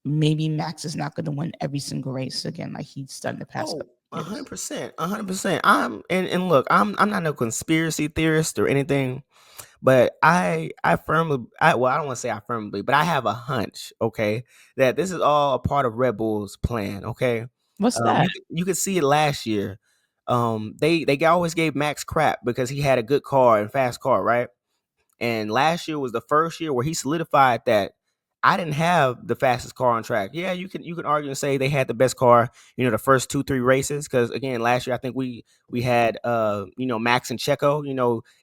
Speaker 1: maybe Max is not going to win every single race again like he's done the past
Speaker 2: Oh,
Speaker 1: couple of years?
Speaker 2: 100%, 100%. And look, I'm not no conspiracy theorist or anything. But I don't want to say I firmly, but I have a hunch, okay, that this is all a part of Red Bull's plan, okay.
Speaker 1: What's that?
Speaker 2: You could see it last year. They always gave Max crap because he had a good car and fast car, right? And last year was the first year where he solidified that I didn't have the fastest car on track. Yeah, you can argue and say they had the best car, the first 2-3 races. Because again, last year I think we had Max and Checo,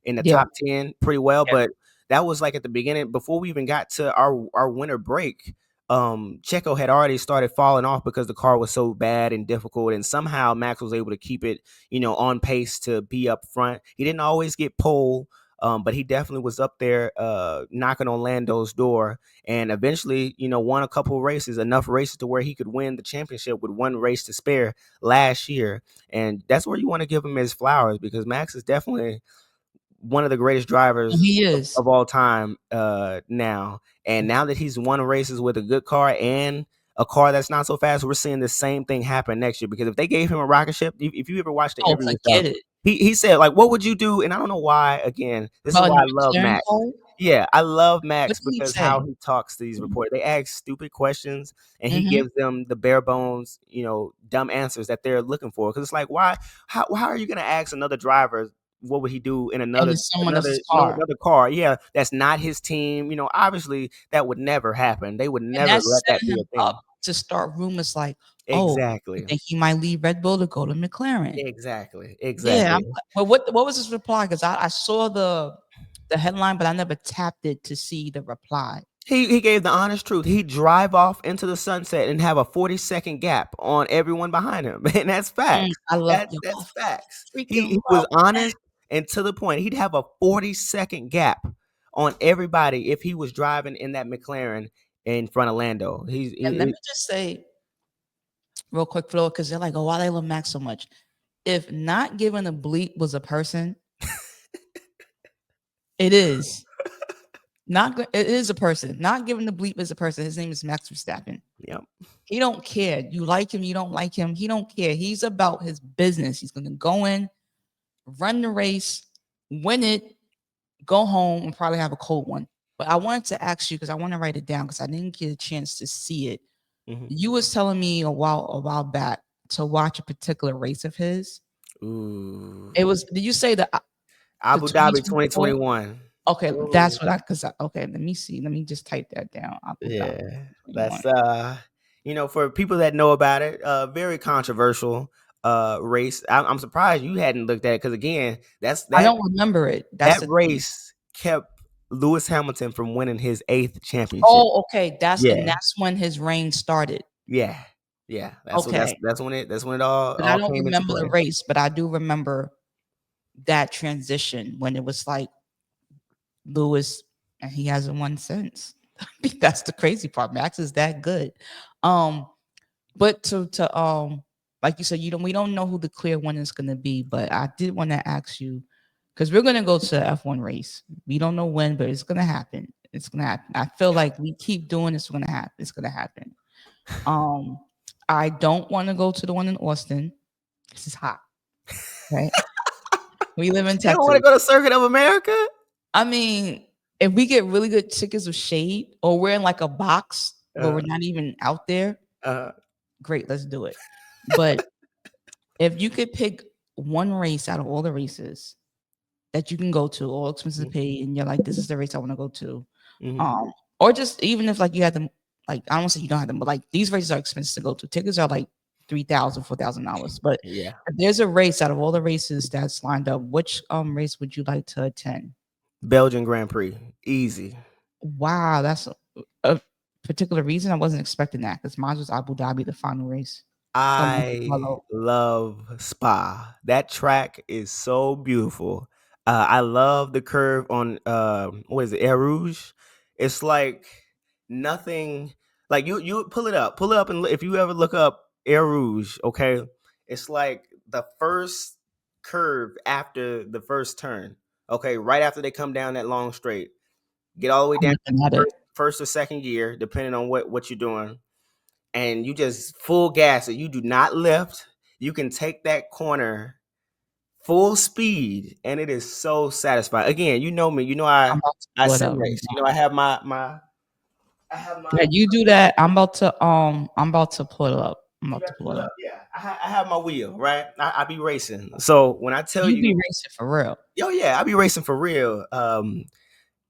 Speaker 2: in the
Speaker 1: Yeah,
Speaker 2: top 10 pretty well.
Speaker 1: yeah.
Speaker 2: But that was like at the beginning before we even got to our winter break. Checo had already started falling off because the car was so bad and difficult, and somehow Max was able to keep it, on pace to be up front. He didn't always get pole, but he definitely was up there knocking on Lando's door, and eventually, won a couple of races, enough races to where he could win the championship with one race to spare last year. And that's where you want to give him his flowers because Max is definitely one of the greatest drivers
Speaker 1: He
Speaker 2: of,
Speaker 1: is.
Speaker 2: of all time now. And now that he's won races with a good car and a car that's not so fast, we're seeing the same thing happen next year. Because if they gave him a rocket ship, if you ever watched the
Speaker 1: Oh,
Speaker 2: interview and stuff,
Speaker 1: forget it.
Speaker 2: he said, like, what would you do? And I don't know why, again, this is
Speaker 1: About
Speaker 2: why I
Speaker 1: the
Speaker 2: love
Speaker 1: McLaren
Speaker 2: Max.
Speaker 1: car?
Speaker 2: Yeah, I love
Speaker 1: What
Speaker 2: Max
Speaker 1: did he
Speaker 2: because how
Speaker 1: say?
Speaker 2: he talks to these reporters. They ask stupid questions and he
Speaker 1: Mhm.
Speaker 2: gives them the bare bones, dumb answers that they're looking for. Because it's like, why? How are you going to ask another driver what would he do in
Speaker 1: And
Speaker 2: another
Speaker 1: it's someone
Speaker 2: another
Speaker 1: else's
Speaker 2: no
Speaker 1: car.
Speaker 2: another car? Yeah, that's not his team. Obviously that would never happen. They would
Speaker 1: And
Speaker 2: never
Speaker 1: that's
Speaker 2: let that
Speaker 1: setting
Speaker 2: be a
Speaker 1: him up
Speaker 2: thing.
Speaker 1: to start rumors like, "Oh, you
Speaker 2: Exactly.
Speaker 1: think he might leave Red Bull to go to McLaren?"
Speaker 2: Exactly.
Speaker 1: Yeah,
Speaker 2: Exactly.
Speaker 1: well, what was his reply? Because I saw the headline, but I never tapped it to see the reply.
Speaker 2: He gave the honest truth. He'd drive off into the sunset and have a 40-second gap on everyone behind him. And that's facts.
Speaker 1: I love
Speaker 2: That's
Speaker 1: yo, I
Speaker 2: that's facts.
Speaker 1: freaking
Speaker 2: He was
Speaker 1: love
Speaker 2: honest and to the point. He'd have a 40-second gap on everybody if he was driving in that McLaren in front of Lando.
Speaker 1: and let me just say real quick, Flo, because they're like, "Oh, why they love Max so much?" If not giving a bleep was a person, it is. It is a person. Not giving the bleep is a person. His name is Max Verstappen.
Speaker 2: Yep.
Speaker 1: He don't care. You like him, you don't like him. He don't care. He's about his business. He's gonna go in, run the race, win it, go home, and probably have a cold one. But I wanted to ask you because I want to write it down because I didn't get a chance to see it.
Speaker 2: Hmm.
Speaker 1: You was telling me a while back to watch a particular race of his.
Speaker 2: Ooh.
Speaker 1: It was. Did you say the
Speaker 2: Abu Dhabi
Speaker 1: 2024?
Speaker 2: 2021.
Speaker 1: Okay,
Speaker 2: Ooh.
Speaker 1: that's what I because okay. Let me see. Let me just type that down. Abu Dhabi
Speaker 2: Yeah.
Speaker 1: 2021.
Speaker 2: That's for people that know about it, very controversial race. I'm surprised you hadn't looked at it, because again, that's
Speaker 1: I
Speaker 2: that
Speaker 1: don't remember it. That's
Speaker 2: that
Speaker 1: the thing.
Speaker 2: race kept Lewis Hamilton from winning his 8th championship.
Speaker 1: Oh, okay.
Speaker 2: Yeah.
Speaker 1: That's when his reign started.
Speaker 2: Yeah. Yeah. That's what
Speaker 1: Okay,
Speaker 2: that's when it all
Speaker 1: but I
Speaker 2: all
Speaker 1: don't
Speaker 2: came into
Speaker 1: remember the
Speaker 2: play.
Speaker 1: race, but I do remember that transition when it was like Lewis, and he hasn't won since. That's the crazy part. Max is that good. Um, but to like you said, we don't know who the clear winner is gonna be, but I did want to ask you because we're gonna go to the F1 race. We don't know when, but it's gonna happen. It's gonna happen. I feel like we keep doing this, it's gonna happen. It's gonna happen. Um, I don't want to go to the one in Austin. This is hot, right? We live in
Speaker 2: You don't want to
Speaker 1: Texas.
Speaker 2: go to Circuit of America?
Speaker 1: I mean, if we get really good tickets with shade, or we're in like a box where
Speaker 2: Uh,
Speaker 1: we're not even out there,
Speaker 2: uh,
Speaker 1: great, let's do it. But if you could pick one race out of all the races that you can go to, all expenses paid, and you're like, this is the race I want to go to,
Speaker 2: mm-hmm.
Speaker 1: or just even if like you had them, like I don't say you don't have them, but like these races are expensive to go to. Tickets are like $3,000, $4,000. But
Speaker 2: Yeah.
Speaker 1: if there's a race out of all the races that's lined up, which race would you like to attend?
Speaker 2: Belgian Grand Prix. Easy.
Speaker 1: Wow, that's a particular reason. I wasn't expecting that because mine was Abu Dhabi, the final race. Monte
Speaker 2: I
Speaker 1: Carlo.
Speaker 2: love Spa. That track is so beautiful. I love the curve on what is it, Air Rouge? It's like nothing. Like you pull it up, and if you ever look up Air Rouge, okay, it's like the first curve after the first turn. Okay, right after they come down that long straight, get all the way
Speaker 1: I'm
Speaker 2: down to
Speaker 1: looking at it.
Speaker 2: first or second gear, depending on what you're doing, and you just full gas it. You do not lift. You can take that corner full speed, and it is so satisfying. Again, you know me. You know
Speaker 1: I'm
Speaker 2: I
Speaker 1: about to
Speaker 2: I
Speaker 1: pull it
Speaker 2: sim
Speaker 1: up right
Speaker 2: race. You
Speaker 1: now.
Speaker 2: know I have
Speaker 1: Yeah,
Speaker 2: my
Speaker 1: you do that. I'm about to pull it up. I'm
Speaker 2: you
Speaker 1: about
Speaker 2: got
Speaker 1: to
Speaker 2: to
Speaker 1: pull
Speaker 2: pull
Speaker 1: it
Speaker 2: up.
Speaker 1: up.
Speaker 2: Yeah, I have my wheel right. I be racing. So when I tell
Speaker 1: You
Speaker 2: you,
Speaker 1: be racing for real.
Speaker 2: yo, yeah, I be racing for real.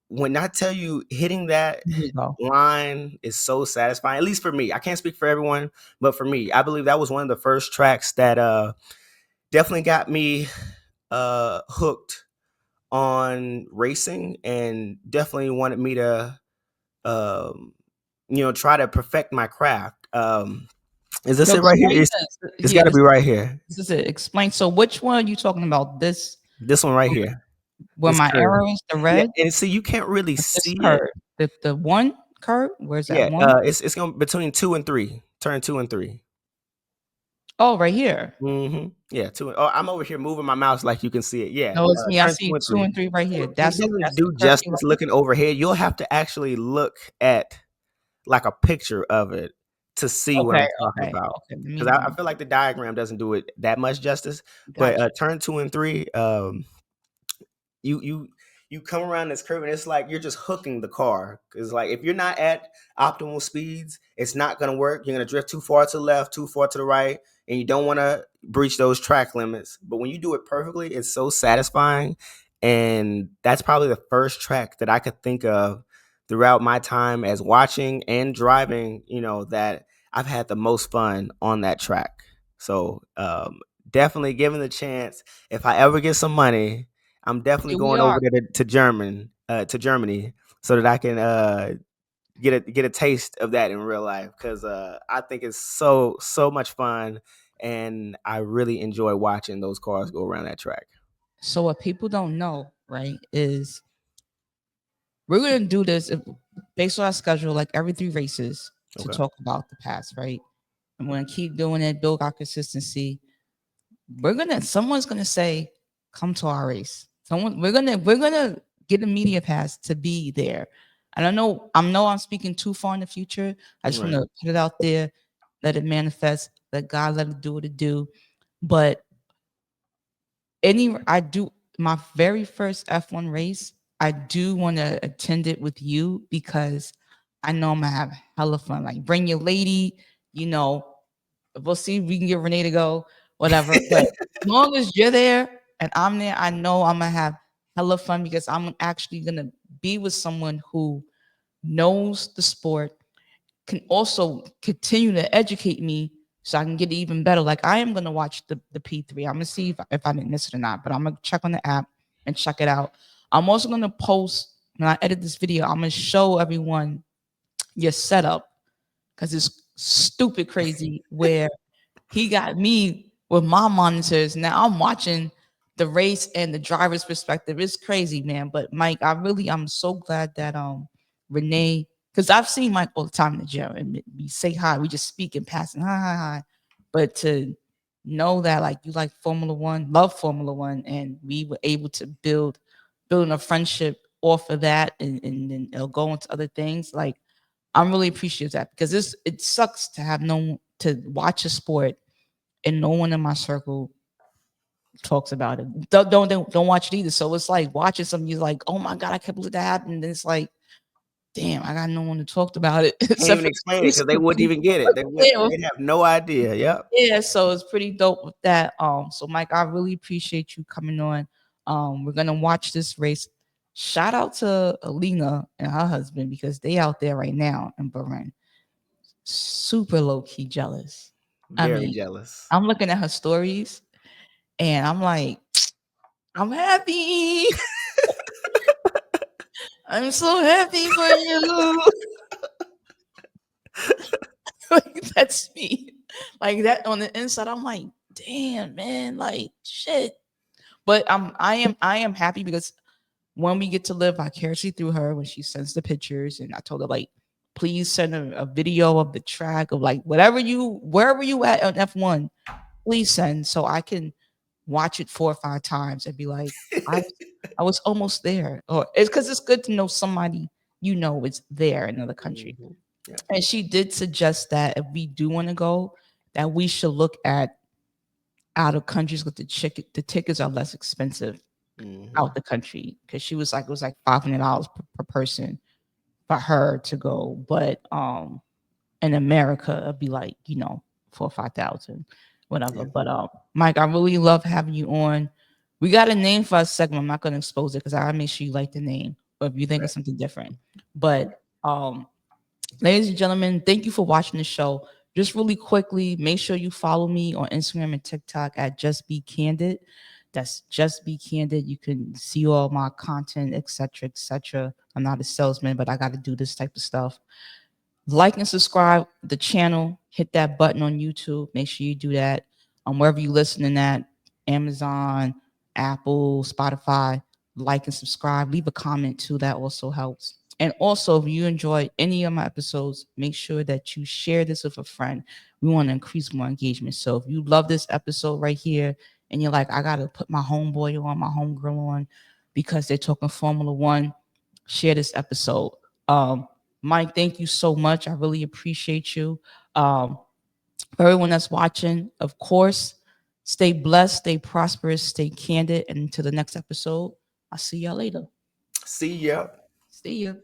Speaker 2: When I tell you hitting that
Speaker 1: Here we go.
Speaker 2: line is so satisfying, at least for me. I can't speak for everyone, but for me, I believe that was one of the first tracks that definitely got me hooked on racing, and definitely wanted me to um try to perfect my craft. Is this
Speaker 1: Yo,
Speaker 2: it right here?
Speaker 1: explain
Speaker 2: It's
Speaker 1: this.
Speaker 2: got
Speaker 1: Here,
Speaker 2: to be right here.
Speaker 1: this is it. Explain. So, which one are you talking about? This
Speaker 2: This one right here.
Speaker 1: where
Speaker 2: This
Speaker 1: my
Speaker 2: curve.
Speaker 1: arrow is the
Speaker 2: Yeah,
Speaker 1: red.
Speaker 2: and see, you can't really
Speaker 1: This
Speaker 2: see it.
Speaker 1: curve. The one curve. Where's that
Speaker 2: Yeah,
Speaker 1: one?
Speaker 2: it's going between 2 and 3. Turn 2 and 3.
Speaker 1: Oh, right here.
Speaker 2: Yeah, two. Oh, I'm over here moving my mouse like you can see it. Yeah,
Speaker 1: No, it's me. I
Speaker 2: turn two
Speaker 1: see
Speaker 2: and
Speaker 1: two
Speaker 2: three.
Speaker 1: and three right here.
Speaker 2: It doesn't
Speaker 1: That's the
Speaker 2: do
Speaker 1: curve you
Speaker 2: justice
Speaker 1: want.
Speaker 2: looking overhead. You'll have to actually look at like a picture of it to see what
Speaker 1: Okay,
Speaker 2: I'm talking
Speaker 1: okay,
Speaker 2: about.
Speaker 1: okay.
Speaker 2: Because I feel like the diagram doesn't do it that much justice. But
Speaker 1: Got you.
Speaker 2: turn 2 and 3, you come around this curve, and it's like you're just hooking the car. Because like if you're not at optimal speeds, it's not gonna work. You're gonna drift too far to the left, too far to the right, and you don't want to breach those track limits. But when you do it perfectly, it's so satisfying. And that's probably the first track that I could think of throughout my time as watching and driving, that I've had the most fun on that track. So definitely given the chance, if I ever get some money, I'm definitely
Speaker 1: Here we
Speaker 2: going over
Speaker 1: are.
Speaker 2: there to Germany, so that I can get a taste of that in real life, because I think it's so much fun, and I really enjoy watching those cars go around that track.
Speaker 1: So what people don't know, right, is we're gonna do this based on our schedule, like every 3 races, to
Speaker 2: Okay.
Speaker 1: talk about the past, right? And we're gonna keep doing it, build our consistency. Someone's gonna say, come to our race. We're gonna get a media pass to be there. And I know I'm speaking too far in the future. I just want
Speaker 2: Right.
Speaker 1: to put it out there, let it manifest, let God let it do what it do. But I do my very first F1 race, I do want to attend it with you because I know I'm gonna have hella fun. Like bring your lady, you know, we'll see if we can get Renee to go, whatever. But as long as you're there and I'm there, I know I'm gonna have hella fun because I'm actually gonna be with someone who knows the sport, can also continue to educate me so I can get even better. Like I am gonna watch the P3. I'm gonna see if I didn't miss it or not, but I'm gonna check on the app and check it out. I'm also gonna post when I edit this video, I'm gonna show everyone your setup because it's stupid crazy where he got me with my monitors. Now I'm watching the race and the driver's perspective. It's crazy, man. But Mike, I'm so glad that Renee, because I've seen Mike all the time in the gym and we say hi, we just speak and passing hi, hi, hi. But to know that like you like Formula One, love Formula One, and we were able to building a friendship off of that and then it'll go into other things. Like I'm really appreciative of that because it sucks to have no to watch a sport and no one in my circle talks about it. Don't watch it either. So it's like watching something you're like, oh my god, I can't believe that happened. And it's like, damn, I got no one to talk about it
Speaker 2: Can't
Speaker 1: except
Speaker 2: even
Speaker 1: for
Speaker 2: explain it
Speaker 1: these
Speaker 2: because they wouldn't even get it. They would.
Speaker 1: yeah,
Speaker 2: They'd have no idea. Yep.
Speaker 1: yeah. So it's pretty dope with that. So Mike, I really appreciate you coming on. We're gonna watch this race. Shout out to Alina and her husband because they out there right now in Bahrain. Super low key jealous. I
Speaker 2: Very
Speaker 1: mean,
Speaker 2: jealous.
Speaker 1: I'm looking at her stories and I'm like, I'm happy. I'm so happy for you. Like that's me. Like that on the inside, I'm like, damn, man, like shit. But I am happy because when we get to live vicariously through her, when she sends the pictures, and I told her like, please send a video of the track of like wherever you at on F1, please send so I can watch it 4 or 5 times and be like, I was I was almost there. Or it's because it's good to know somebody you know is there in another country.
Speaker 2: Mhm. Yep.
Speaker 1: And she did suggest that if we do want to go, that we should look at out of countries with the tickets are less expensive
Speaker 2: Mhm.
Speaker 1: out the country. Because she was like, it was like $500 per person for her to go. But in America, it'd be like, 4 or 5 thousand, whatever.
Speaker 2: Yeah.
Speaker 1: But Mike, I really love having you on. We got a name for our segment. I'm not gonna expose it because I make sure you like the name, or if you think
Speaker 2: Right.
Speaker 1: of something different. But ladies and gentlemen, thank you for watching the show. Just really quickly, make sure you follow me on Instagram and TikTok at Just Be Candid. That's Just Be Candid. You can see all my content, etc., etc. I'm not a salesman, but I got to do this type of stuff. Like and subscribe the channel. Hit that button on YouTube. Make sure you do that. Wherever you listening at, Amazon, Apple, Spotify. Like and subscribe. Leave a comment too. That also helps. And also, if you enjoy any of my episodes, make sure that you share this with a friend. We want to increase more engagement. So if you love this episode right here, and you're like, I gotta put my homeboy on, my homegirl on, because they're talking Formula One, share this episode. Um, Mike, thank you so much. I really appreciate you. For everyone that's watching, of course, stay blessed, stay prosperous, stay candid. And until the next episode, I'll see y'all later.
Speaker 2: See ya.
Speaker 1: See you.